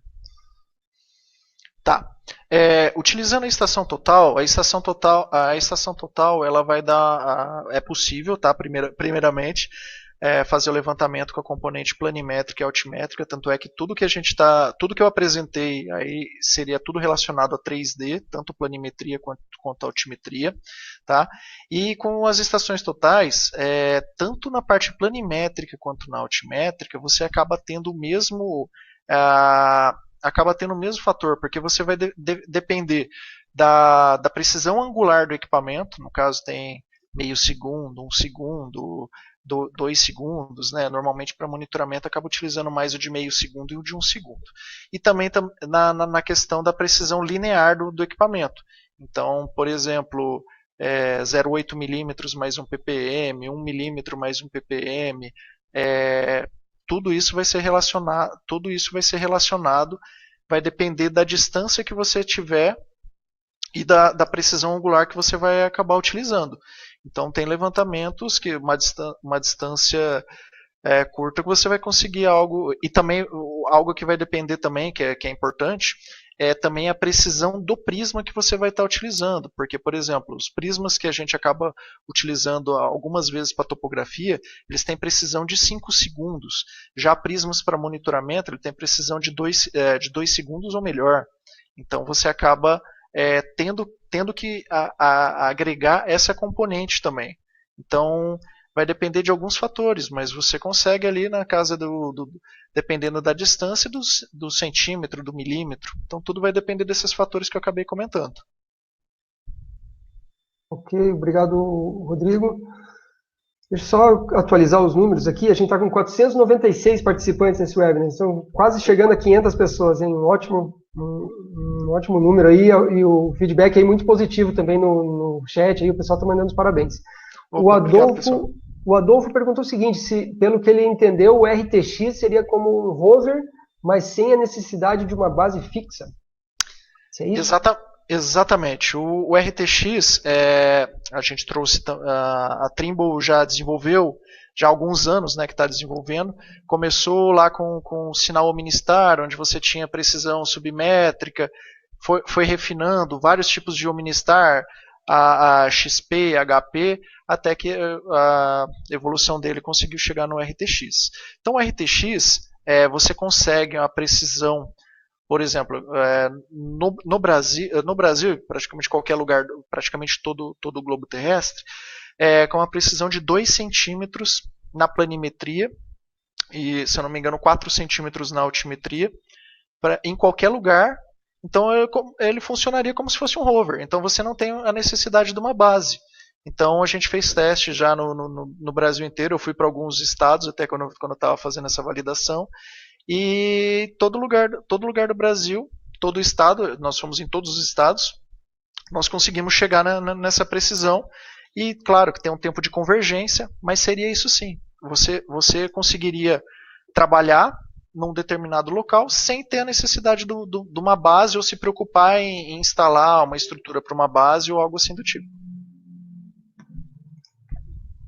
Tá. Utilizando a estação total, ela vai dar, é possível, tá? Primeiramente, fazer o levantamento com a componente planimétrica e altimétrica, tanto é que tudo que eu apresentei aí seria tudo relacionado a 3D, tanto planimetria quanto altimetria, tá? E com as estações totais, tanto na parte planimétrica quanto na altimétrica, você acaba tendo o mesmo fator, porque você vai depender da precisão angular do equipamento, no caso tem meio segundo, 1 segundo, 2 segundos, né? Normalmente para monitoramento acaba utilizando mais o de meio segundo e o de 1 segundo. E também na questão da precisão linear do equipamento. Então, por exemplo, 0,8 milímetros mais 1 ppm, 1 milímetro mais 1 ppm, tudo isso vai ser relacionado, vai depender da distância que você tiver e da precisão angular que você vai acabar utilizando. Então tem levantamentos que uma distância curta que você vai conseguir algo, e também algo que vai depender também, que é importante, também a precisão do prisma que você vai estar utilizando, porque, por exemplo, os prismas que a gente acaba utilizando algumas vezes para topografia, eles têm precisão de 5 segundos, já prismas para monitoramento, ele tem precisão de 2 segundos ou melhor, então você acaba tendo que agregar essa componente também. Então, vai depender de alguns fatores, mas você consegue ali na casa dependendo da distância do centímetro, do milímetro. Então, tudo vai depender desses fatores que eu acabei comentando. Ok, obrigado, Rodrigo. Deixa eu só atualizar os números aqui. A gente está com 496 participantes nesse webinar. Estão quase chegando a 500 pessoas, hein? Um ótimo número aí. E o feedback aí muito positivo também no chat. Aí o pessoal está mandando os parabéns. Opa, obrigado, pessoal. O Adolfo perguntou o seguinte, se, pelo que ele entendeu, o RTX seria como um rover, mas sem a necessidade de uma base fixa. Isso é isso? Exatamente. O RTX, a gente trouxe, a Trimble já desenvolveu, já há alguns anos, né, que está desenvolvendo. Começou lá com o sinal Omnistar, onde você tinha precisão submétrica, foi refinando vários tipos de Omnistar, a XP, HP, até que a evolução dele conseguiu chegar no RTX. Então o RTX, você consegue uma precisão, por exemplo, no Brasil, praticamente qualquer lugar, praticamente todo o globo terrestre, com uma precisão de 2 centímetros na planimetria e, se eu não me engano, 4 centímetros na altimetria, em qualquer lugar. Então ele funcionaria como se fosse um rover. Então você não tem a necessidade de uma base. Então a gente fez teste já no Brasil inteiro. Eu fui para alguns estados até quando eu estava fazendo essa validação. E todo lugar do Brasil, todo estado, nós fomos em todos os estados, nós conseguimos chegar nessa precisão. E claro que tem um tempo de convergência, mas seria isso sim. Você conseguiria trabalhar num determinado local sem ter a necessidade de uma base ou se preocupar em instalar uma estrutura para uma base ou algo assim do tipo.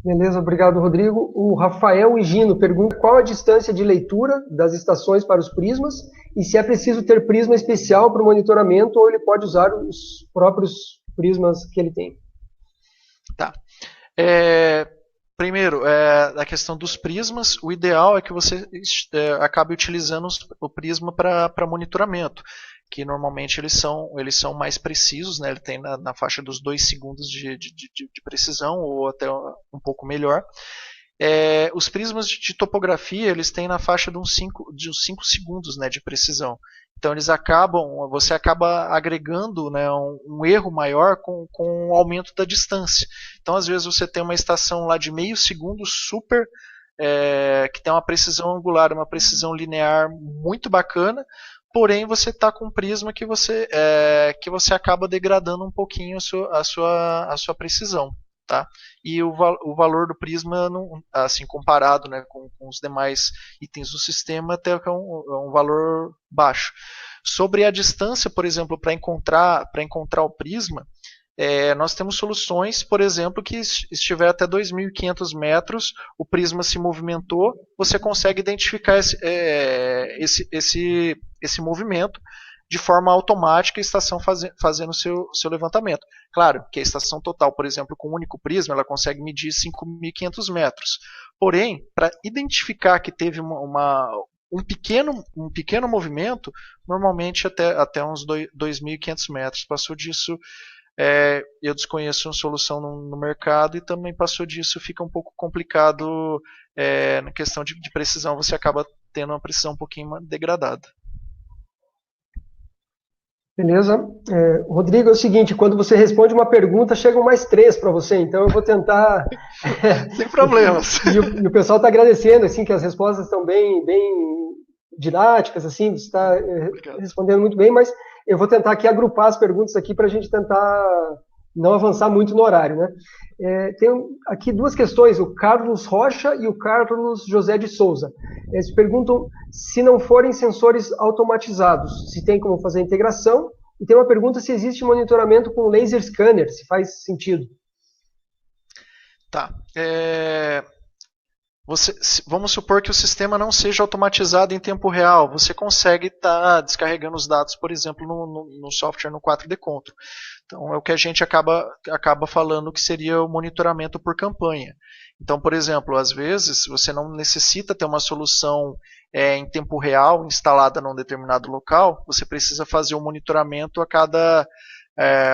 Beleza, obrigado, Rodrigo. O Rafael Higino pergunta qual a distância de leitura das estações para os prismas e se é preciso ter prisma especial para o monitoramento ou ele pode usar os próprios prismas que ele tem. Tá. Primeiro, a questão dos prismas, o ideal é que você acabe utilizando o prisma para monitoramento, que normalmente eles são mais precisos, né? Ele tem na faixa dos 2 segundos de precisão, ou até um pouco melhor. Os prismas de topografia, eles têm na faixa de uns 5 segundos, né, de precisão. Então você acaba agregando, né, um erro maior com o aumento da distância. Então às vezes você tem uma estação lá de meio segundo super, que tem uma precisão angular, uma precisão linear muito bacana, porém você está com um prisma que você acaba degradando um pouquinho a sua precisão. Tá? E o valor do prisma, assim, comparado, né, com os demais itens do sistema, até é um valor baixo. Sobre a distância, por exemplo, para encontrar o prisma, nós temos soluções, por exemplo, que estiver até 2.500 metros, o prisma se movimentou, você consegue identificar esse movimento de forma automática, a estação fazendo o seu levantamento. Claro que a estação total, por exemplo, com um único prisma, ela consegue medir 5.500 metros. Porém, para identificar que teve um pequeno movimento, normalmente até uns 2.500 metros. Passou disso, eu desconheço uma solução no mercado, e também passou disso fica um pouco complicado na questão de precisão, você acaba tendo uma precisão um pouquinho degradada. Beleza. Rodrigo, é o seguinte, quando você responde uma pergunta, chegam mais 3 para você, então eu vou tentar... Sem problemas. E o pessoal está agradecendo, assim, que as respostas estão bem didáticas, assim, você está respondendo muito bem, mas eu vou tentar aqui agrupar as perguntas aqui para a gente tentar não avançar muito no horário, né? Tem aqui 2 questões, o Carlos Rocha e o Carlos José de Souza. Eles perguntam se não forem sensores automatizados, se tem como fazer a integração, e tem uma pergunta se existe monitoramento com laser scanner, se faz sentido. Tá. Vamos supor que o sistema não seja automatizado em tempo real. Você consegue estar descarregando os dados, por exemplo, no software no 4D Control. Então é o que a gente acaba falando que seria o monitoramento por campanha. Então, por exemplo, às vezes você não necessita ter uma solução em tempo real instalada num determinado local, você precisa fazer o monitoramento a cada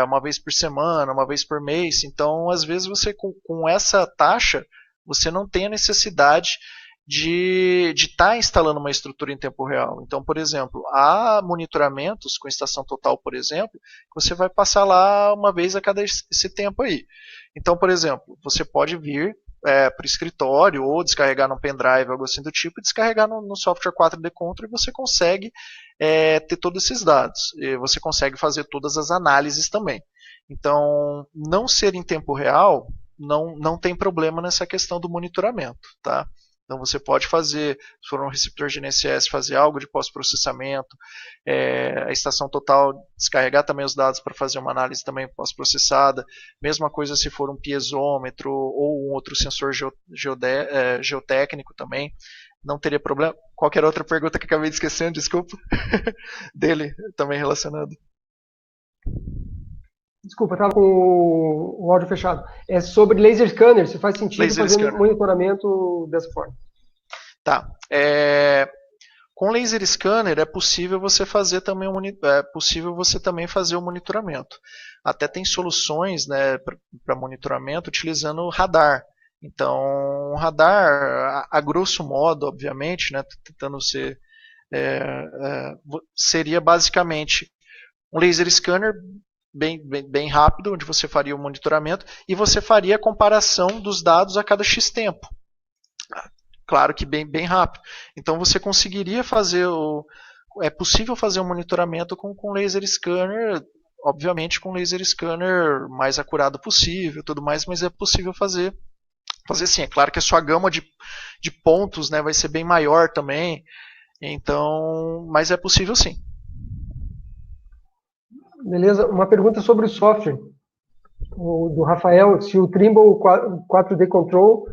uma vez por semana, uma vez por mês. Então, às vezes você com essa taxa, você não tem a necessidade de estar instalando uma estrutura em tempo real. Então, por exemplo, há monitoramentos com estação total, por exemplo, que você vai passar lá uma vez a cada esse tempo aí. Então, por exemplo, você pode vir para o escritório, ou descarregar num pendrive, algo assim do tipo, e descarregar no software 4D Control, e você consegue ter todos esses dados. E você consegue fazer todas as análises também. Então, não ser em tempo real não tem problema nessa questão do monitoramento, tá? Então você pode fazer, se for um receptor GNSS, fazer algo de pós-processamento, a estação total descarregar também os dados para fazer uma análise também pós-processada. Mesma coisa se for um piezômetro ou um outro sensor geotécnico também, não teria problema. Qualquer outra pergunta que acabei de esquecendo, desculpa, dele também relacionado. Desculpa, estava com o áudio fechado. É sobre laser scanner, se faz sentido Laser fazer scanner. monitoramento dessa forma. Tá. Com laser scanner é possível você fazer também fazer o monitoramento. Até tem soluções, né, para monitoramento utilizando radar. Então, radar, a grosso modo, obviamente, né, tentando ser, seria basicamente um laser scanner bem rápido, onde você faria o monitoramento e você faria a comparação dos dados a cada X tempo. Claro que bem rápido. Então você conseguiria fazer é possível fazer um monitoramento com laser scanner, obviamente com laser scanner mais acurado possível, tudo mais, mas é possível fazer sim. É claro que a sua gama de pontos, né, vai ser bem maior também. Então, mas é possível sim. Beleza, uma pergunta sobre o software, do Rafael, se o Trimble 4D Control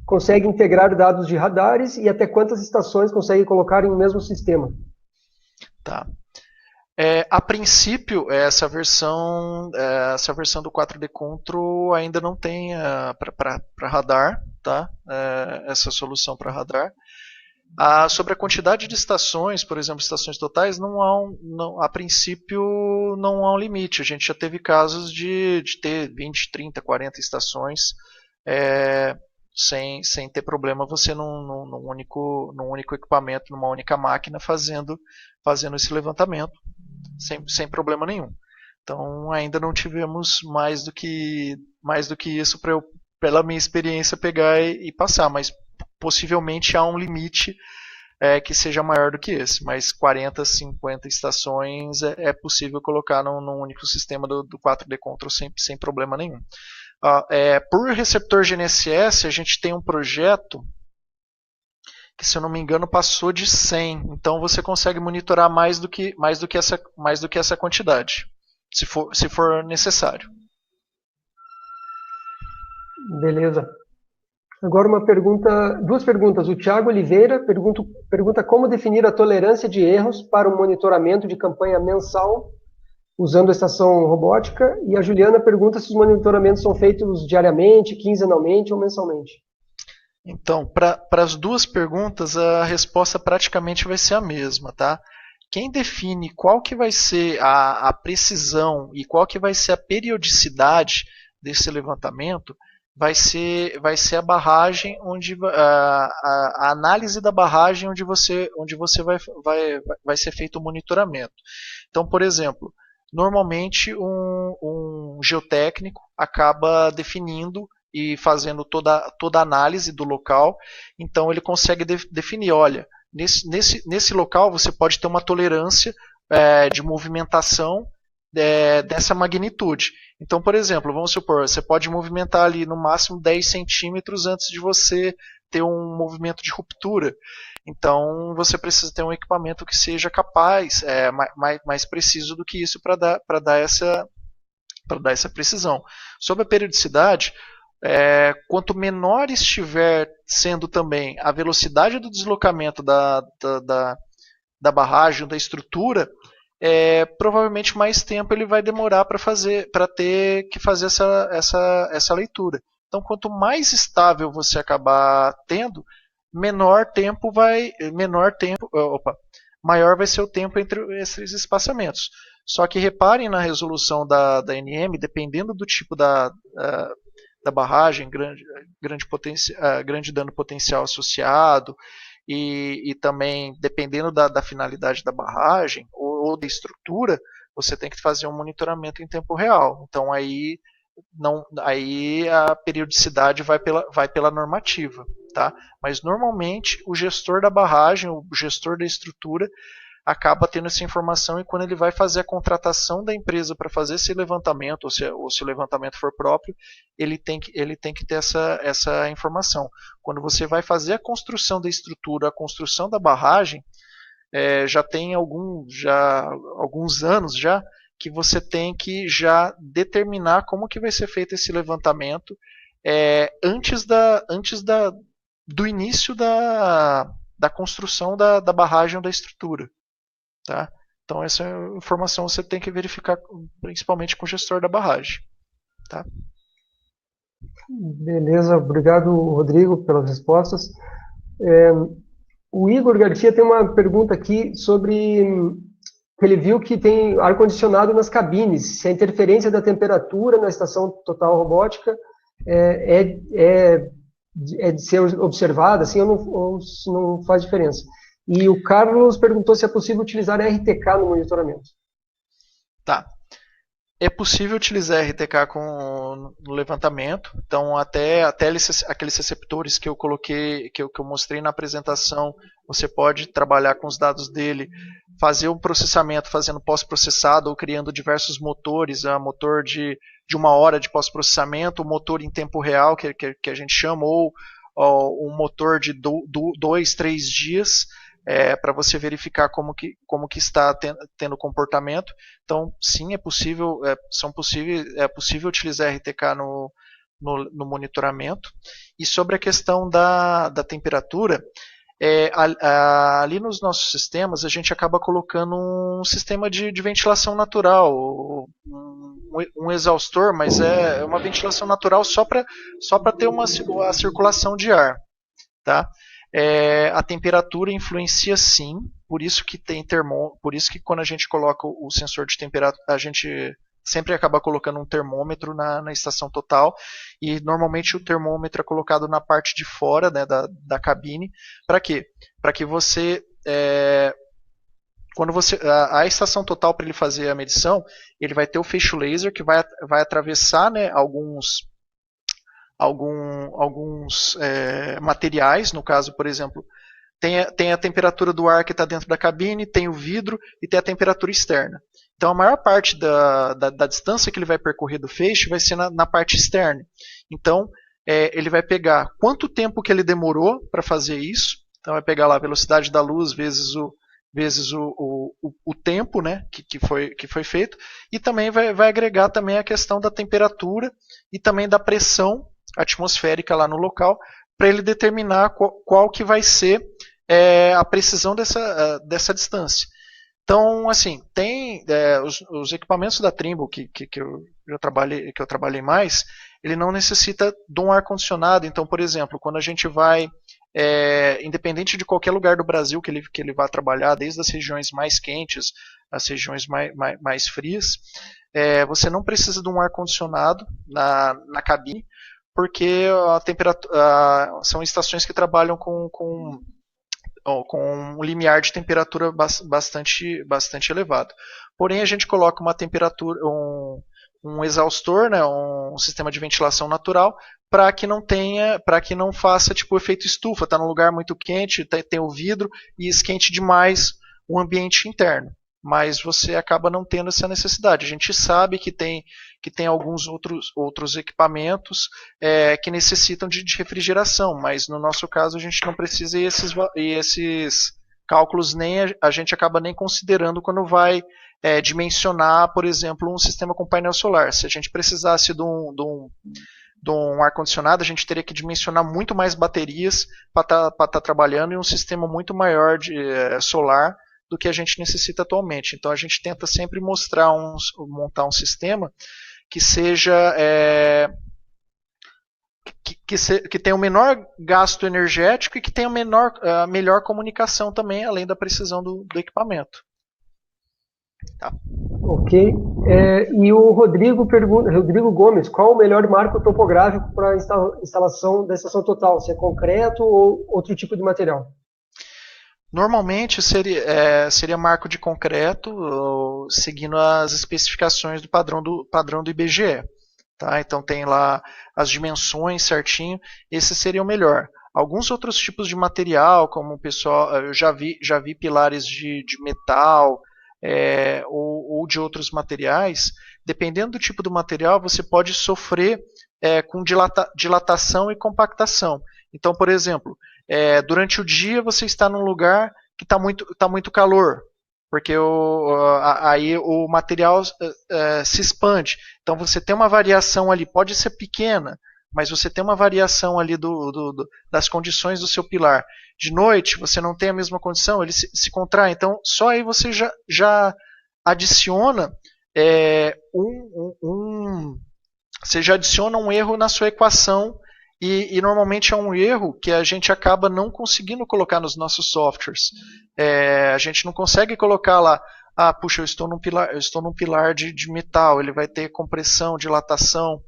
consegue integrar dados de radares e até quantas estações consegue colocar em um mesmo sistema? Tá. A princípio, essa versão do 4D Control ainda não tem para radar, tá? Essa solução para radar. Sobre a quantidade de estações, por exemplo, estações totais, a princípio não há um limite. A gente já teve casos de ter 20, 30, 40 estações sem ter problema você num único equipamento, numa única máquina fazendo esse levantamento sem problema nenhum. Então ainda não tivemos mais do que isso para eu, pela minha experiência, pegar e passar, mas possivelmente há um limite que seja maior do que esse, mas 40, 50 estações é possível colocar num único sistema do 4D Control sem problema nenhum. Por receptor GNSS, a gente tem um projeto que, se eu não me engano, passou de 100. Então você consegue monitorar mais do que essa quantidade, se for necessário. Beleza. Agora duas perguntas. O Thiago Oliveira pergunta como definir a tolerância de erros para o monitoramento de campanha mensal usando a estação robótica, e a Juliana pergunta se os monitoramentos são feitos diariamente, quinzenalmente ou mensalmente. Então, para as duas perguntas, a resposta praticamente vai ser a mesma, tá? Quem define qual que vai ser a precisão e qual que vai ser a periodicidade desse levantamento vai ser a barragem, a análise da barragem onde você vai ser feito o monitoramento. Então, por exemplo, normalmente um geotécnico acaba definindo e fazendo toda a análise do local, então ele consegue definir, olha, nesse local você pode ter uma tolerância de movimentação dessa magnitude. Então, por exemplo, vamos supor, você pode movimentar ali no máximo 10 centímetros antes de você ter um movimento de ruptura. Então, você precisa ter um equipamento que seja capaz, mais preciso do que isso para dar essa precisão. Sobre a periodicidade, quanto menor estiver sendo também a velocidade do deslocamento da barragem, da estrutura, provavelmente mais tempo ele vai demorar para ter que fazer essa leitura. Então, quanto mais estável você acabar tendo, maior vai ser o tempo entre esses espaçamentos. Só que reparem na resolução da NM, dependendo do tipo da barragem, grande dano potencial associado, e também, dependendo da finalidade da barragem ou da estrutura, você tem que fazer um monitoramento em tempo real. Então aí aí a periodicidade vai pela normativa, tá? Mas normalmente o gestor da barragem, o gestor da estrutura, acaba tendo essa informação, e quando ele vai fazer a contratação da empresa para fazer esse levantamento, ou se o levantamento for próprio, ele tem que ter essa informação. Quando você vai fazer a construção da estrutura, a construção da barragem, já tem alguns anos já que você tem que já determinar como que vai ser feito esse levantamento antes do início da construção da barragem ou da estrutura. Tá? Então essa informação você tem que verificar principalmente com o gestor da barragem. Tá? Beleza, obrigado, Rodrigo, pelas respostas. O Igor Garcia tem uma pergunta aqui sobre que ele viu que tem ar-condicionado nas cabines, se a interferência da temperatura na estação total robótica de ser observada, assim, ou se não faz diferença. E o Carlos perguntou se é possível utilizar RTK no monitoramento. Tá. É possível utilizar RTK no levantamento. Então, até aqueles receptores que eu coloquei, que eu mostrei na apresentação, você pode trabalhar com os dados dele, fazer um processamento fazendo pós-processado ou criando diversos motores, motor de 1 hora de pós-processamento, o motor em tempo real, que a gente chama, ou um motor de 2, 3 dias, para você verificar como que está tendo comportamento. Então, sim, é possível utilizar RTK no monitoramento. E sobre a questão da temperatura, ali nos nossos sistemas a gente acaba colocando um sistema de ventilação natural, um exaustor, mas é uma ventilação natural só para ter a circulação de ar. Tá? A temperatura influencia sim, por isso que quando a gente coloca o sensor de temperatura, a gente sempre acaba colocando um termômetro na estação total, e normalmente o termômetro é colocado na parte de fora, né, da cabine. Para quê? Para que você quando a estação total, para ele fazer a medição, ele vai ter o feixe laser que vai atravessar, né, alguns materiais. No caso, por exemplo, tem a temperatura do ar que está dentro da cabine, tem o vidro e tem a temperatura externa. Então a maior parte da distância que ele vai percorrer do feixe vai ser na parte externa. Então ele vai pegar quanto tempo que ele demorou para fazer isso. Então vai pegar lá a velocidade da luz vezes o tempo, né, que foi feito, e também vai agregar também a questão da temperatura e também da pressão atmosférica lá no local, para ele determinar qual que vai ser a precisão dessa distância. Então, assim, tem os equipamentos da Trimble que eu trabalhei mais, ele não necessita de um ar-condicionado. Então, por exemplo, quando a gente vai, independente de qualquer lugar do Brasil que ele vá trabalhar, desde as regiões mais quentes às regiões mais frias, você não precisa de um ar-condicionado na cabine, porque são estações que trabalham com um limiar de temperatura bastante elevado. Porém, a gente coloca uma temperatura, um exaustor, né, um sistema de ventilação natural, para que não faça tipo efeito estufa, está num lugar muito quente, tem o vidro e esquente demais o ambiente interno. Mas você acaba não tendo essa necessidade. A gente sabe que tem alguns outros equipamentos que necessitam de refrigeração, mas no nosso caso a gente não precisa, e esses cálculos a gente acaba nem considerando quando vai dimensionar, por exemplo, um sistema com painel solar. Se a gente precisasse de um ar-condicionado, a gente teria que dimensionar muito mais baterias para estar trabalhando em um sistema muito maior de solar do que a gente necessita atualmente. Então a gente tenta sempre montar um sistema que seja que tenha o menor gasto energético e que tenha a melhor comunicação também, além da precisão do equipamento. Tá. Ok. E o Rodrigo Gomes, qual o melhor marco topográfico para a instalação da estação total? Se é concreto ou outro tipo de material? Normalmente seria marco de concreto, seguindo as especificações do padrão do IBGE. Tá? Então tem lá as dimensões certinho, esse seria o melhor. Alguns outros tipos de material, como o pessoal, eu já vi pilares de metal ou de outros materiais. Dependendo do tipo do material, você pode sofrer com dilatação e compactação. Então, por exemplo, durante o dia você está num lugar que tá muito calor, porque aí o material se expande. Então você tem uma variação ali, pode ser pequena, mas você tem uma variação ali das condições do seu pilar. De noite você não tem a mesma condição, ele se contrai. Então só aí você já adiciona você já adiciona um erro na sua equação e normalmente é um erro que a gente acaba não conseguindo colocar nos nossos softwares. A gente não consegue colocar lá, puxa, eu estou num pilar de metal, ele vai ter compressão, dilatação.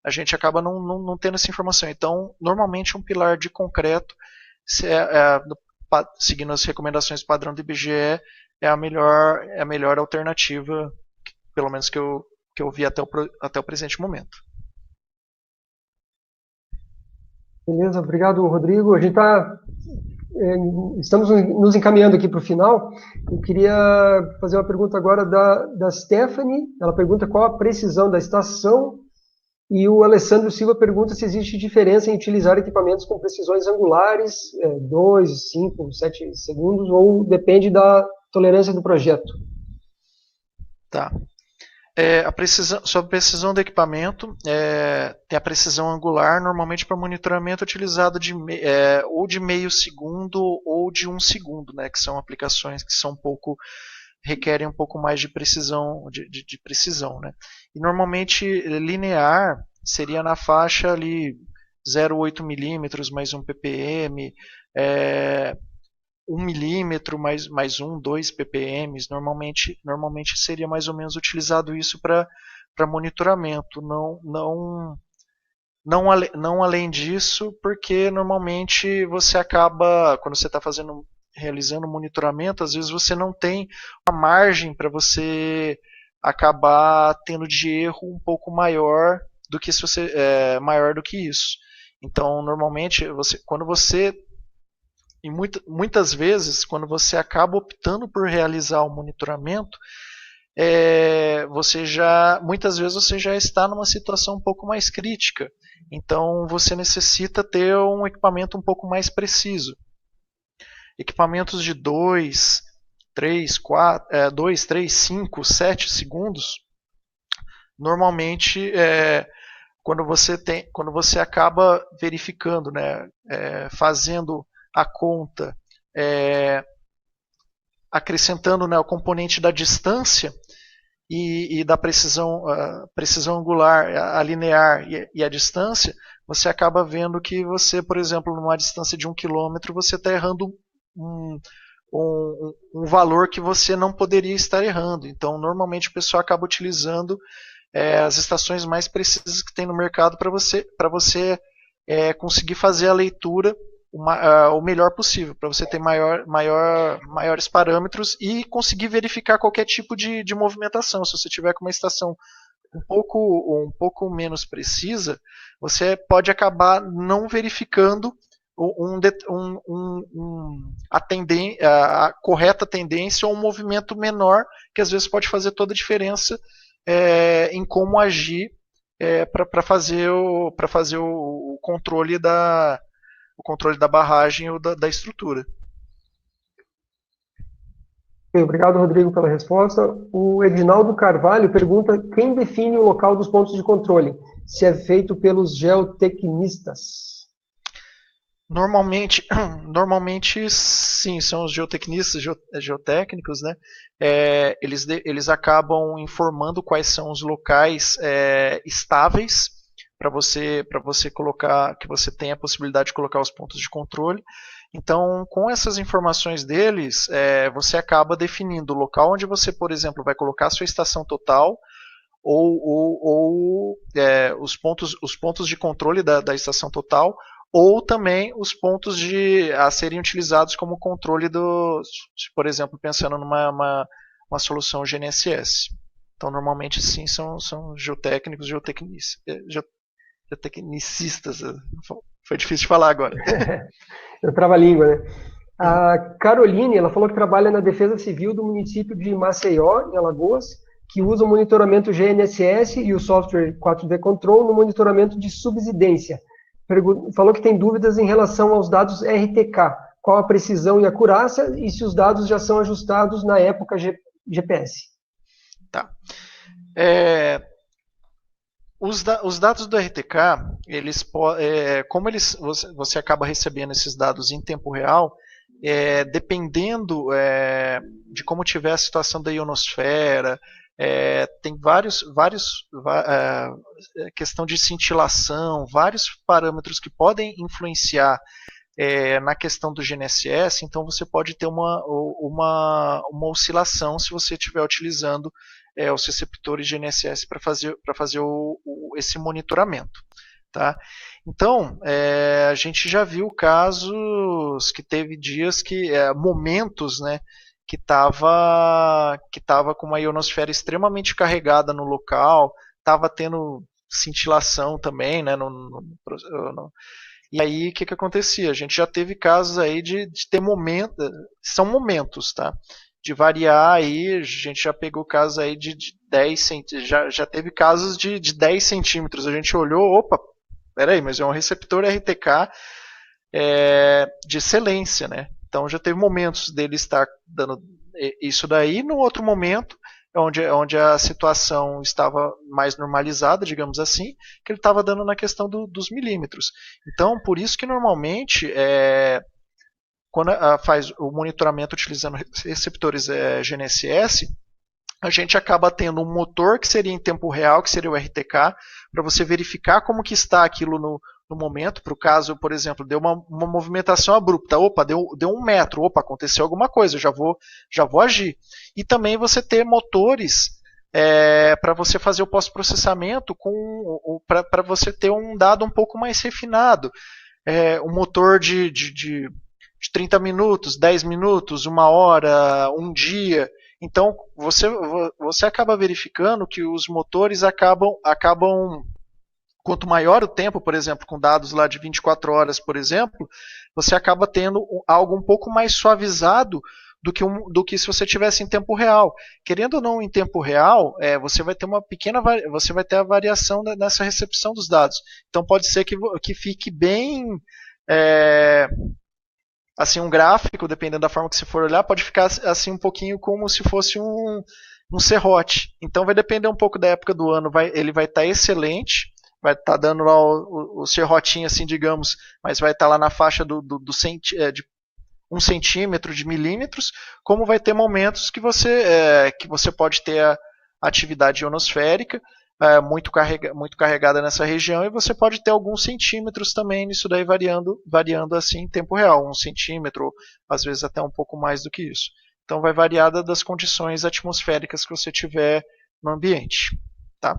A gente acaba não tendo essa informação. Então, normalmente um pilar de concreto, seguindo as recomendações padrão do IBGE, é a melhor alternativa, pelo menos que eu vi até o presente momento. Beleza, obrigado, Rodrigo. A gente estamos nos encaminhando aqui para o final. Eu queria fazer uma pergunta agora da Stephanie. Ela pergunta qual a precisão da estação, e o Alessandro Silva pergunta se existe diferença em utilizar equipamentos com precisões angulares, 2, 5, 7 segundos, ou depende da tolerância do projeto. Tá. Sobre a precisão do equipamento, tem a precisão angular, normalmente para monitoramento utilizado ou de meio segundo ou de 1 segundo, né, que são aplicações que são requerem um pouco mais de precisão, precisão, né? E normalmente linear seria na faixa ali 0,8 milímetros mais 1 ppm, 1 milímetro mais 1, 2 ppm, normalmente seria mais ou menos utilizado isso para monitoramento, não além disso, porque normalmente você acaba, quando você está realizando monitoramento, às vezes você não tem uma margem para você acabar tendo de erro um pouco maior do que maior do que isso. Então, normalmente, e muitas vezes, quando você acaba optando por realizar o monitoramento, muitas vezes você já está numa situação um pouco mais crítica. Então você necessita ter um equipamento um pouco mais preciso. Equipamentos de 2, 3, 5, 7 segundos, normalmente quando você acaba verificando, né, fazendo a conta, acrescentando, né, o componente da distância e da precisão angular, a linear e a distância, você acaba vendo que você, por exemplo, numa distância de 1 km, você está errando um valor que você não poderia estar errando. Então, normalmente o pessoal acaba utilizando as estações mais precisas que tem no mercado para você conseguir fazer a leitura o melhor possível, para você ter maiores parâmetros e conseguir verificar qualquer tipo de movimentação. Se você tiver com uma estação um pouco menos precisa, você pode acabar não verificando a correta tendência ou um movimento menor, que às vezes pode fazer toda a diferença em como agir para fazer o controle da barragem ou da estrutura. Obrigado, Rodrigo, pela resposta. O Edinaldo Carvalho pergunta quem define o local dos pontos de controle, se é feito pelos geotecnistas. Normalmente sim, são os geotecnistas, geotécnicos, né? Eles acabam informando quais são os locais estáveis para você colocar, que você tenha a possibilidade de colocar os pontos de controle. Então, com essas informações deles, você acaba definindo o local onde você, por exemplo, vai colocar a sua estação total ou os pontos de controle da estação total, ou também os pontos a serem utilizados como controle por exemplo, pensando numa solução GNSS. Então, normalmente, sim, são geotécnicos, geotecnicistas. Foi difícil de falar agora. Eu trava a língua, né? A Caroline, ela falou que trabalha na Defesa Civil do município de Maceió, em Alagoas, que usa o monitoramento GNSS e o software 4D Control no monitoramento de subsidência. Falou que tem dúvidas em relação aos dados RTK, qual a precisão e acurácia e se os dados já são ajustados na época GPS. Tá. Os dados do RTK, como você acaba recebendo esses dados em tempo real, dependendo de como tiver a situação da ionosfera, tem questão de cintilação, vários parâmetros que podem influenciar na questão do GNSS, então você pode ter uma oscilação se você estiver utilizando os receptores GNSS para fazer esse monitoramento. Tá? Então, a gente já viu casos que teve dias momentos, né, que estava com uma ionosfera extremamente carregada no local, estava tendo cintilação também, né, e aí o que acontecia? A gente já teve casos aí de ter são momentos, tá? De variar aí, a gente já pegou casos aí de 10 centímetros, já teve casos de 10 centímetros, a gente olhou, opa, peraí, mas é um receptor RTK de excelência, né? Então já teve momentos dele estar dando isso daí, no outro momento, onde a situação estava mais normalizada, digamos assim, que ele estava dando na questão dos milímetros. Então, por isso que normalmente, quando faz o monitoramento utilizando receptores GNSS, a gente acaba tendo um motor que seria em tempo real, que seria o RTK, para você verificar como que está aquilo no momento. Para o caso, por exemplo, deu uma movimentação abrupta, opa, deu 1 metro, opa, aconteceu alguma coisa, eu já vou agir. E também você ter motores para você fazer o pós-processamento, para você ter um dado um pouco mais refinado. Um motor de 30 minutos, 10 minutos, 1 hora, 1 dia. Então, você acaba verificando que os motores acabam quanto maior o tempo, por exemplo, com dados lá de 24 horas, por exemplo, você acaba tendo algo um pouco mais suavizado do que se você tivesse em tempo real. Querendo ou não, em tempo real, você vai ter você vai ter a variação nessa recepção dos dados. Então, pode ser que fique bem assim, um gráfico, dependendo da forma que você for olhar, pode ficar assim um pouquinho como se fosse um serrote. Então vai depender um pouco da época do ano. Ele vai estar excelente, vai estar dando lá o serrotinho, assim, digamos, mas vai estar lá na faixa de 1 centímetro, de milímetros, como vai ter momentos que você pode ter a atividade ionosférica, muito carregada nessa região, e você pode ter alguns centímetros também nisso daí variando assim em tempo real, 1 centímetro, às vezes até um pouco mais do que isso. Então vai variar das condições atmosféricas que você tiver no ambiente. Tá?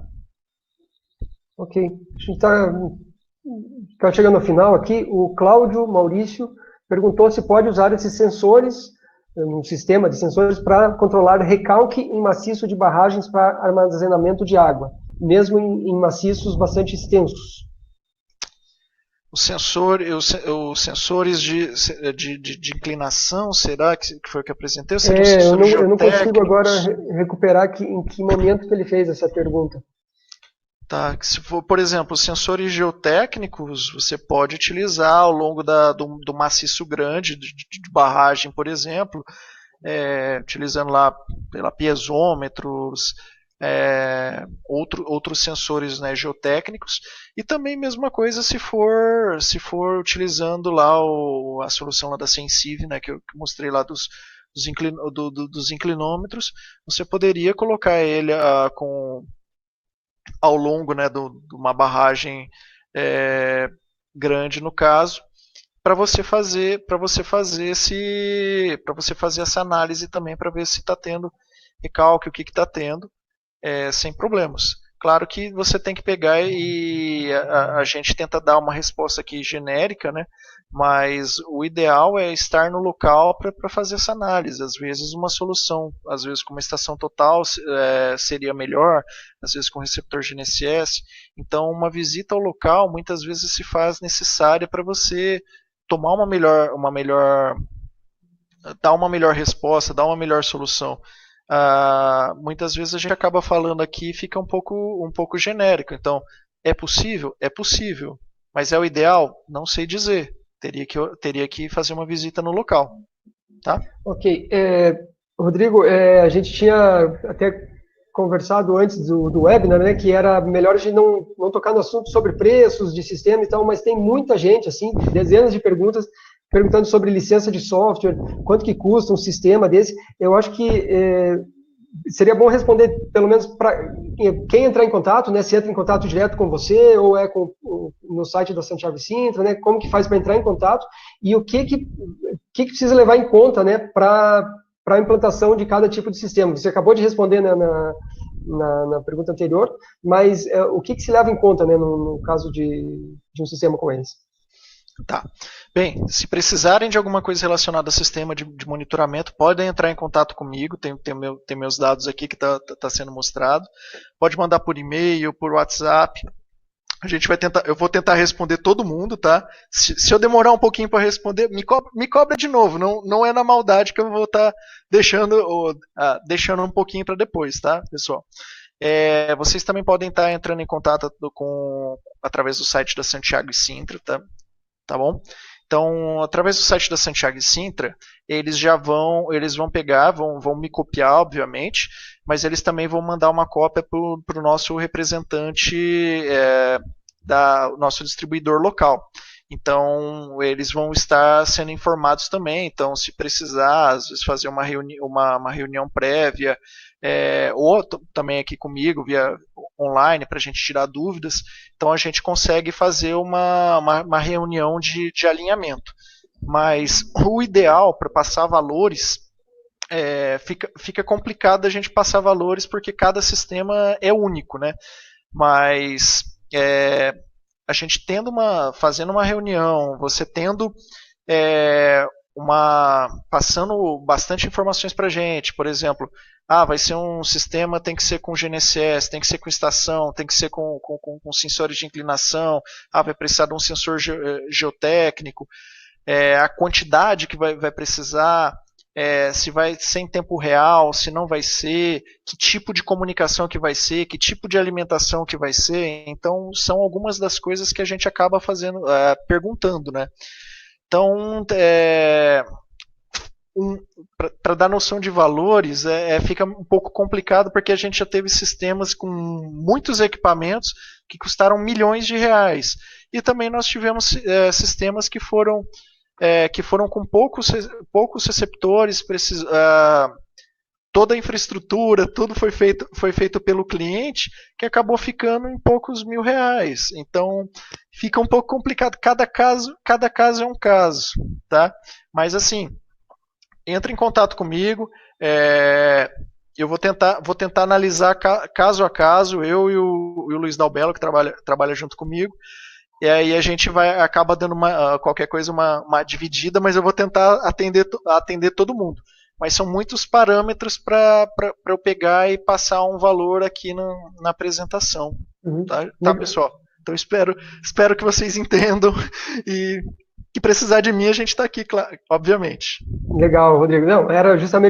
Ok. A gente está chegando ao final aqui. O Cláudio Maurício perguntou se pode usar esses sensores, um sistema de sensores, para controlar recalque em maciço de barragens para armazenamento de água, mesmo em maciços bastante extensos. Os sensores de inclinação, será que foi o que apresentei? Eu não consigo agora recuperar em que momento que ele fez essa pergunta. Tá, se for, por exemplo, os sensores geotécnicos, você pode utilizar ao longo do maciço grande, de barragem, por exemplo, utilizando lá piezômetros, outros sensores, né, geotécnicos, e também mesma coisa se for utilizando lá a solução lá da Sensive, né, que eu mostrei lá dos inclinômetros, você poderia colocar ele ao longo, né, de uma barragem grande, no caso, para você fazer essa análise também, para ver se está tendo recalque, o que está tendo, sem problemas. Claro que você tem que pegar e a gente tenta dar uma resposta aqui genérica, né, mas o ideal é estar no local para fazer essa análise. Às vezes uma solução, às vezes com uma estação total seria melhor, às vezes com receptor GNSS. Então uma visita ao local muitas vezes se faz necessária para você tomar dar uma melhor resposta, dar uma melhor solução. Muitas vezes a gente acaba falando aqui e fica um pouco genérico. Então, é possível? É possível. Mas é o ideal? Não sei dizer. Teria que fazer uma visita no local. Tá? Ok. Rodrigo, a gente tinha até conversado antes do webinar, né, que era melhor a gente não tocar no assunto sobre preços de sistema e tal, mas tem muita gente, assim, dezenas de perguntas, perguntando sobre licença de software, quanto que custa um sistema desse. Eu acho que seria bom responder, pelo menos, para quem entrar em contato, né, se entra em contato direto com você, ou no site da Santiago e Sintra, né, como que faz para entrar em contato, e o que precisa levar em conta, né, para a implantação de cada tipo de sistema. Você acabou de responder, né, na pergunta anterior, mas o que se leva em conta, né, no caso de um sistema como esse? Tá. Bem, se precisarem de alguma coisa relacionada ao sistema de monitoramento, podem entrar em contato comigo, tem meus dados aqui que tá sendo mostrado. Pode mandar por e-mail, por WhatsApp. Eu vou tentar responder todo mundo, tá? Se eu demorar um pouquinho para responder, me cobra de novo. Não é na maldade que eu vou estar deixando um pouquinho para depois, tá, pessoal? Vocês também podem estar entrando em contato através do site da Santiago e Sintra, tá bom? Então, através do site da Santiago e Sintra, eles vão pegar, vão me copiar, obviamente, mas eles também vão mandar uma cópia para o nosso representante, nosso distribuidor local. Então, eles vão estar sendo informados também. Então, se precisar, às vezes, fazer uma reunião prévia, ou também aqui comigo, via online, para a gente tirar dúvidas, então a gente consegue fazer uma reunião de alinhamento. Mas o ideal para passar valores, fica complicado a gente passar valores porque cada sistema é único, né? Mas a gente fazendo uma reunião, você tendo passando bastante informações para a gente, por exemplo, vai ser um sistema, tem que ser com GNSS, tem que ser com estação, tem que ser com sensores de inclinação, vai precisar de um sensor geotécnico, a quantidade que vai precisar, se vai ser em tempo real, se não vai ser, que tipo de comunicação que vai ser, que tipo de alimentação que vai ser. Então, são algumas das coisas que a gente acaba fazendo, perguntando, né? Então, para dar noção de valores, fica um pouco complicado porque a gente já teve sistemas com muitos equipamentos que custaram milhões de reais. E também nós tivemos sistemas que foram com poucos receptores, toda a infraestrutura, tudo foi feito pelo cliente, que acabou ficando em poucos mil reais. Então, fica um pouco complicado. Cada caso é um caso, tá? Mas assim, entra em contato comigo. Eu vou tentar analisar caso a caso, eu e o Luiz Dalbello, que trabalha junto comigo. E aí a gente acaba dando qualquer coisa uma dividida, mas eu vou tentar atender todo mundo. Mas são muitos parâmetros para eu pegar e passar um valor aqui na apresentação. Uhum. Tá, pessoal? Então espero que vocês entendam e que precisar de mim a gente está aqui, claro, obviamente. Legal, Rodrigo. Não,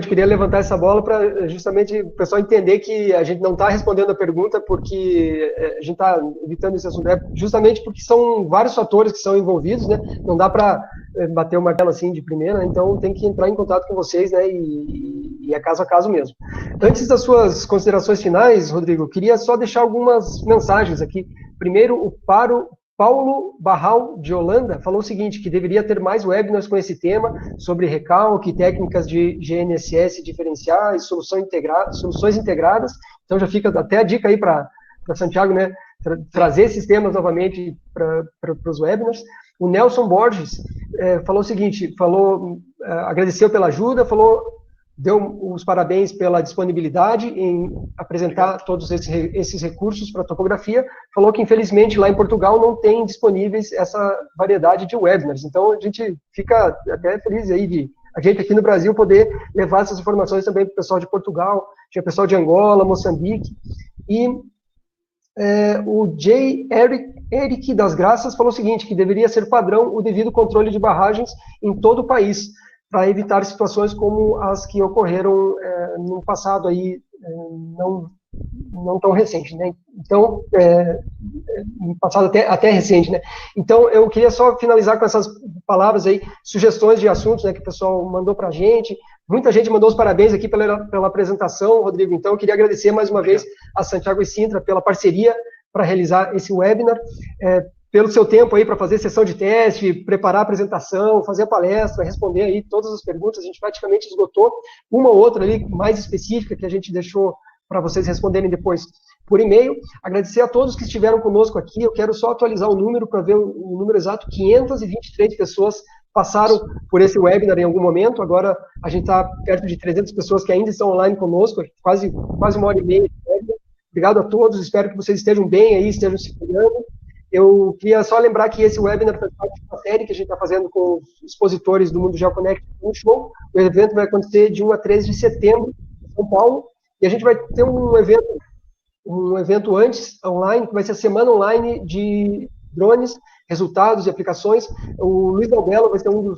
queria levantar essa bola para justamente o pessoal entender que a gente não está respondendo a pergunta porque a gente está evitando esse assunto, justamente porque são vários fatores que são envolvidos, né? Não dá para bater o martelo assim de primeira, né? Então tem que entrar em contato com vocês, né? E é caso a caso mesmo. Antes das suas considerações finais, Rodrigo, queria só deixar algumas mensagens aqui. Primeiro, o Paulo Barral, de Holanda, falou o seguinte, que deveria ter mais webinars com esse tema, sobre recalque, técnicas de GNSS diferenciais, soluções integradas. Então já fica até a dica aí para Santiago, né, trazer esses temas novamente para os webinars. O Nelson Borges falou o seguinte, agradeceu pela ajuda, falou deu os parabéns pela disponibilidade em apresentar todos esses recursos para topografia, falou que, infelizmente, lá em Portugal não tem disponíveis essa variedade de webinars. Então, a gente fica até feliz aí de a gente aqui no Brasil poder levar essas informações também para o pessoal de Portugal, tinha pessoal de Angola, Moçambique, e o J. Eric das Graças falou o seguinte, que deveria ser padrão o devido controle de barragens em todo o país, para evitar situações como as que ocorreram no passado aí, não tão recente, né? Então, no passado até recente, né? Então, eu queria só finalizar com essas palavras aí, sugestões de assuntos, né, que o pessoal mandou para a gente. Muita gente mandou os parabéns aqui pela apresentação, Rodrigo. Então, eu queria agradecer mais uma vez a Santiago e Sintra pela parceria para realizar esse webinar, pelo seu tempo aí para fazer sessão de teste, preparar a apresentação, fazer a palestra, responder aí todas as perguntas. A gente praticamente esgotou uma ou outra ali mais específica que a gente deixou para vocês responderem depois por e-mail. Agradecer a todos que estiveram conosco aqui. Eu quero só atualizar o número para ver o número exato. 523 pessoas passaram por esse webinar em algum momento. Agora a gente está perto de 300 pessoas que ainda estão online conosco, quase uma hora e meia de webinar. Obrigado a todos. Espero que vocês estejam bem aí, estejam se cuidando. Eu queria só lembrar que esse webinar faz parte de uma série que a gente está fazendo com os expositores do Mundo GeoConnect no show. O evento vai acontecer de 1 a 13 de setembro em São Paulo. E a gente vai ter um evento antes, online, que vai ser a semana online de drones, resultados e aplicações. O Luiz Albelo vai ser um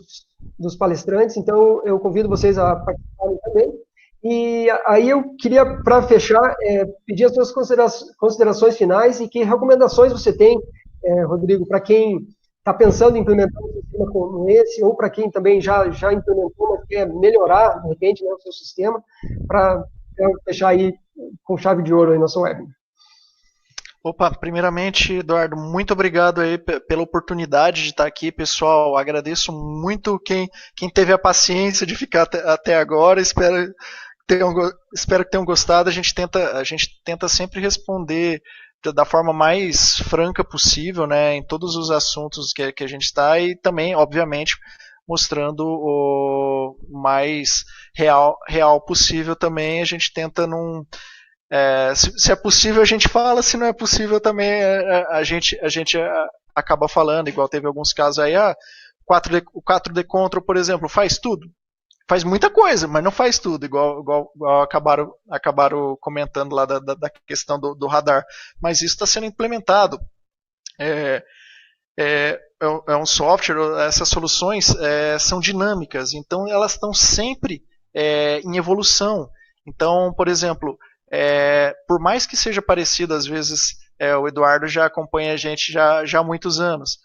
dos palestrantes, então eu convido vocês a participarem também. E aí eu queria, para fechar, pedir as suas considerações finais e que recomendações você tem, Rodrigo, para quem está pensando em implementar um sistema como esse, ou para quem também já implementou, mas quer melhorar, de repente, né, o seu sistema, para fechar aí com chave de ouro aí nosso webinar. Opa, primeiramente, Eduardo, muito obrigado aí pela oportunidade de estar aqui, pessoal. Agradeço muito quem teve a paciência de ficar até agora. Espero que tenham gostado. A gente tenta sempre responder da forma mais franca possível, né, em todos os assuntos que a gente está, e também, obviamente, mostrando o mais real possível também. A gente tenta não... se é possível a gente fala, se não é possível também a gente acaba falando, igual teve alguns casos aí, o 4D Control, por exemplo, faz tudo. Faz muita coisa, mas não faz tudo, igual acabaram comentando lá da questão do radar. Mas isso está sendo implementado. É um software, essas soluções são dinâmicas, então elas estão sempre em evolução. Então, por exemplo, por mais que seja parecido, às vezes o Eduardo já acompanha a gente já há muitos anos.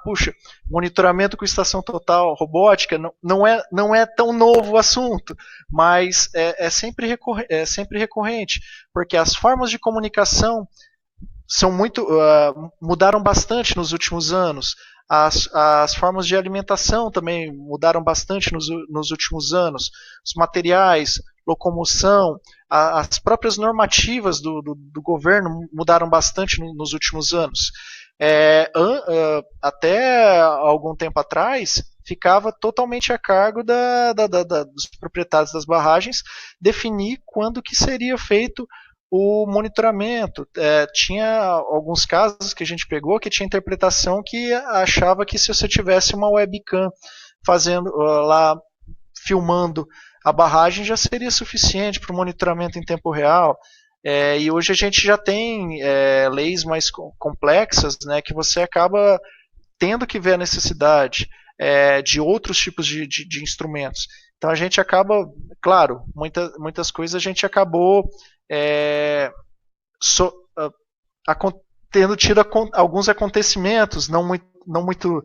Puxa, monitoramento com estação total, robótica, não é tão novo o assunto, mas é sempre recorrente, porque as formas de comunicação mudaram bastante nos últimos anos. As formas de alimentação também mudaram bastante nos últimos anos. Os materiais, locomoção, as próprias normativas do governo mudaram bastante nos últimos anos. Até algum tempo atrás, ficava totalmente a cargo dos proprietários das barragens definir quando que seria feito o monitoramento. Tinha alguns casos que a gente pegou que tinha interpretação que achava que se você tivesse uma webcam fazendo lá, filmando a barragem, já seria suficiente para o monitoramento em tempo real. E hoje a gente já tem leis mais complexas, né, que você acaba tendo que ver a necessidade de outros tipos de instrumentos. Então a gente acaba, claro, muitas coisas a gente acabou tendo tido alguns acontecimentos não muito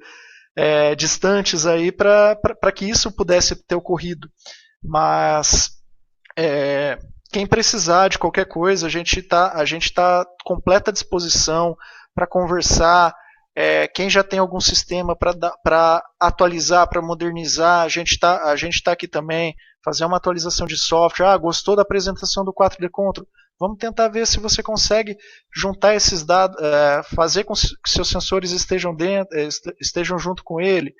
distantes aí para que isso pudesse ter ocorrido. Mas quem precisar de qualquer coisa, a gente tá completa disposição para conversar. Quem já tem algum sistema para atualizar, para modernizar, a gente tá aqui também, fazer uma atualização de software. Gostou da apresentação do 4D Control? Vamos tentar ver se você consegue juntar esses dados, fazer com que seus sensores estejam junto com ele.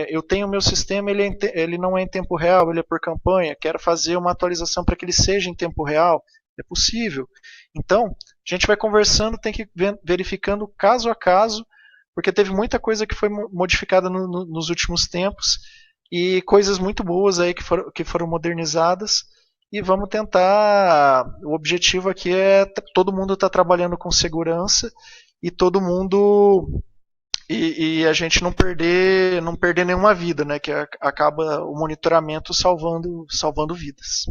Eu tenho o meu sistema, ele não é em tempo real, ele é por campanha, quero fazer uma atualização para que ele seja em tempo real. É possível. Então, a gente vai conversando, tem que ir verificando caso a caso, porque teve muita coisa que foi modificada nos últimos tempos e coisas muito boas aí que foram modernizadas. E vamos tentar. O objetivo aqui é todo mundo estar trabalhando com segurança e todo mundo e a gente não perder nenhuma vida, né? Que acaba o monitoramento salvando vidas.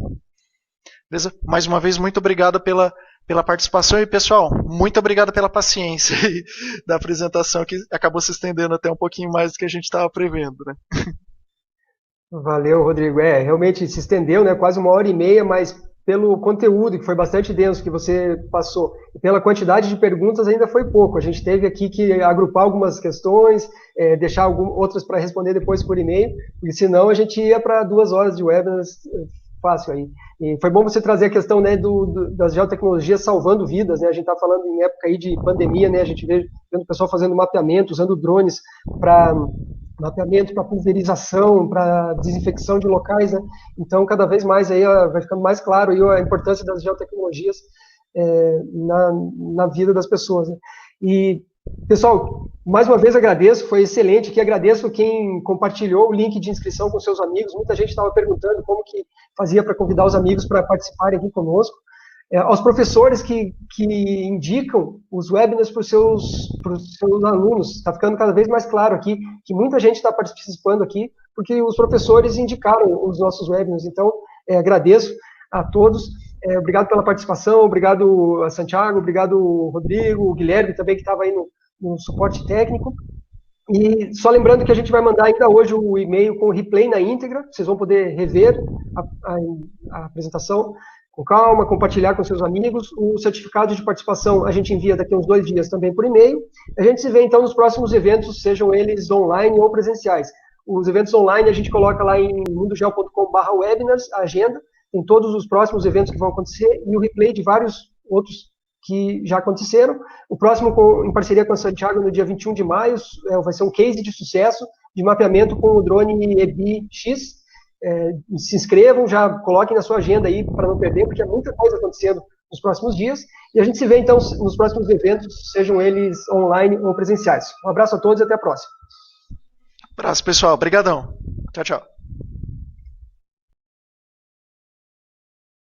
Beleza? Mais uma vez, muito obrigado pela participação e, pessoal, muito obrigado pela paciência da apresentação, que acabou se estendendo até um pouquinho mais do que a gente estava prevendo, né? Valeu, Rodrigo. Realmente se estendeu, né? Quase 1h30, mas pelo conteúdo, que foi bastante denso, que você passou, e pela quantidade de perguntas ainda foi pouco. A gente teve aqui que agrupar algumas questões, deixar outras para responder depois por e-mail, porque senão a gente ia para 2 horas de webinar fácil aí. E foi bom você trazer a questão, né, das geotecnologias salvando vidas, né? A gente está falando em época aí de pandemia, né? A gente vê o pessoal fazendo mapeamento, usando drones para mapeamento, para pulverização, para desinfecção de locais, né? Então, cada vez mais aí vai ficando mais claro aí a importância das geotecnologias na vida das pessoas, né? E, pessoal, mais uma vez agradeço, foi excelente, aqui agradeço quem compartilhou o link de inscrição com seus amigos, muita gente estava perguntando como que fazia para convidar os amigos para participarem aqui conosco. Aos professores que indicam os webinars para os seus alunos. Está ficando cada vez mais claro aqui que muita gente está participando aqui porque os professores indicaram os nossos webinars. Então, agradeço a todos. Obrigado pela participação, obrigado a Santiago, obrigado Rodrigo, o Guilherme também que estava aí no suporte técnico. E só lembrando que a gente vai mandar ainda hoje o e-mail com o replay na íntegra, vocês vão poder rever a apresentação com calma, compartilhar com seus amigos. O certificado de participação a gente envia daqui a uns 2 dias também por e-mail. A gente se vê, então, nos próximos eventos, sejam eles online ou presenciais. Os eventos online a gente coloca lá em mundogel.com/webinars, a agenda, tem todos os próximos eventos que vão acontecer e o replay de vários outros que já aconteceram. O próximo, em parceria com a Santiago, no dia 21 de maio, vai ser um case de sucesso de mapeamento com o drone EBI-X. Se inscrevam, já coloquem na sua agenda aí para não perder, porque é muita coisa acontecendo nos próximos dias. E a gente se vê, então, nos próximos eventos, sejam eles online ou presenciais. Um abraço a todos e até a próxima. Abraço, pessoal. Obrigadão. Tchau, tchau.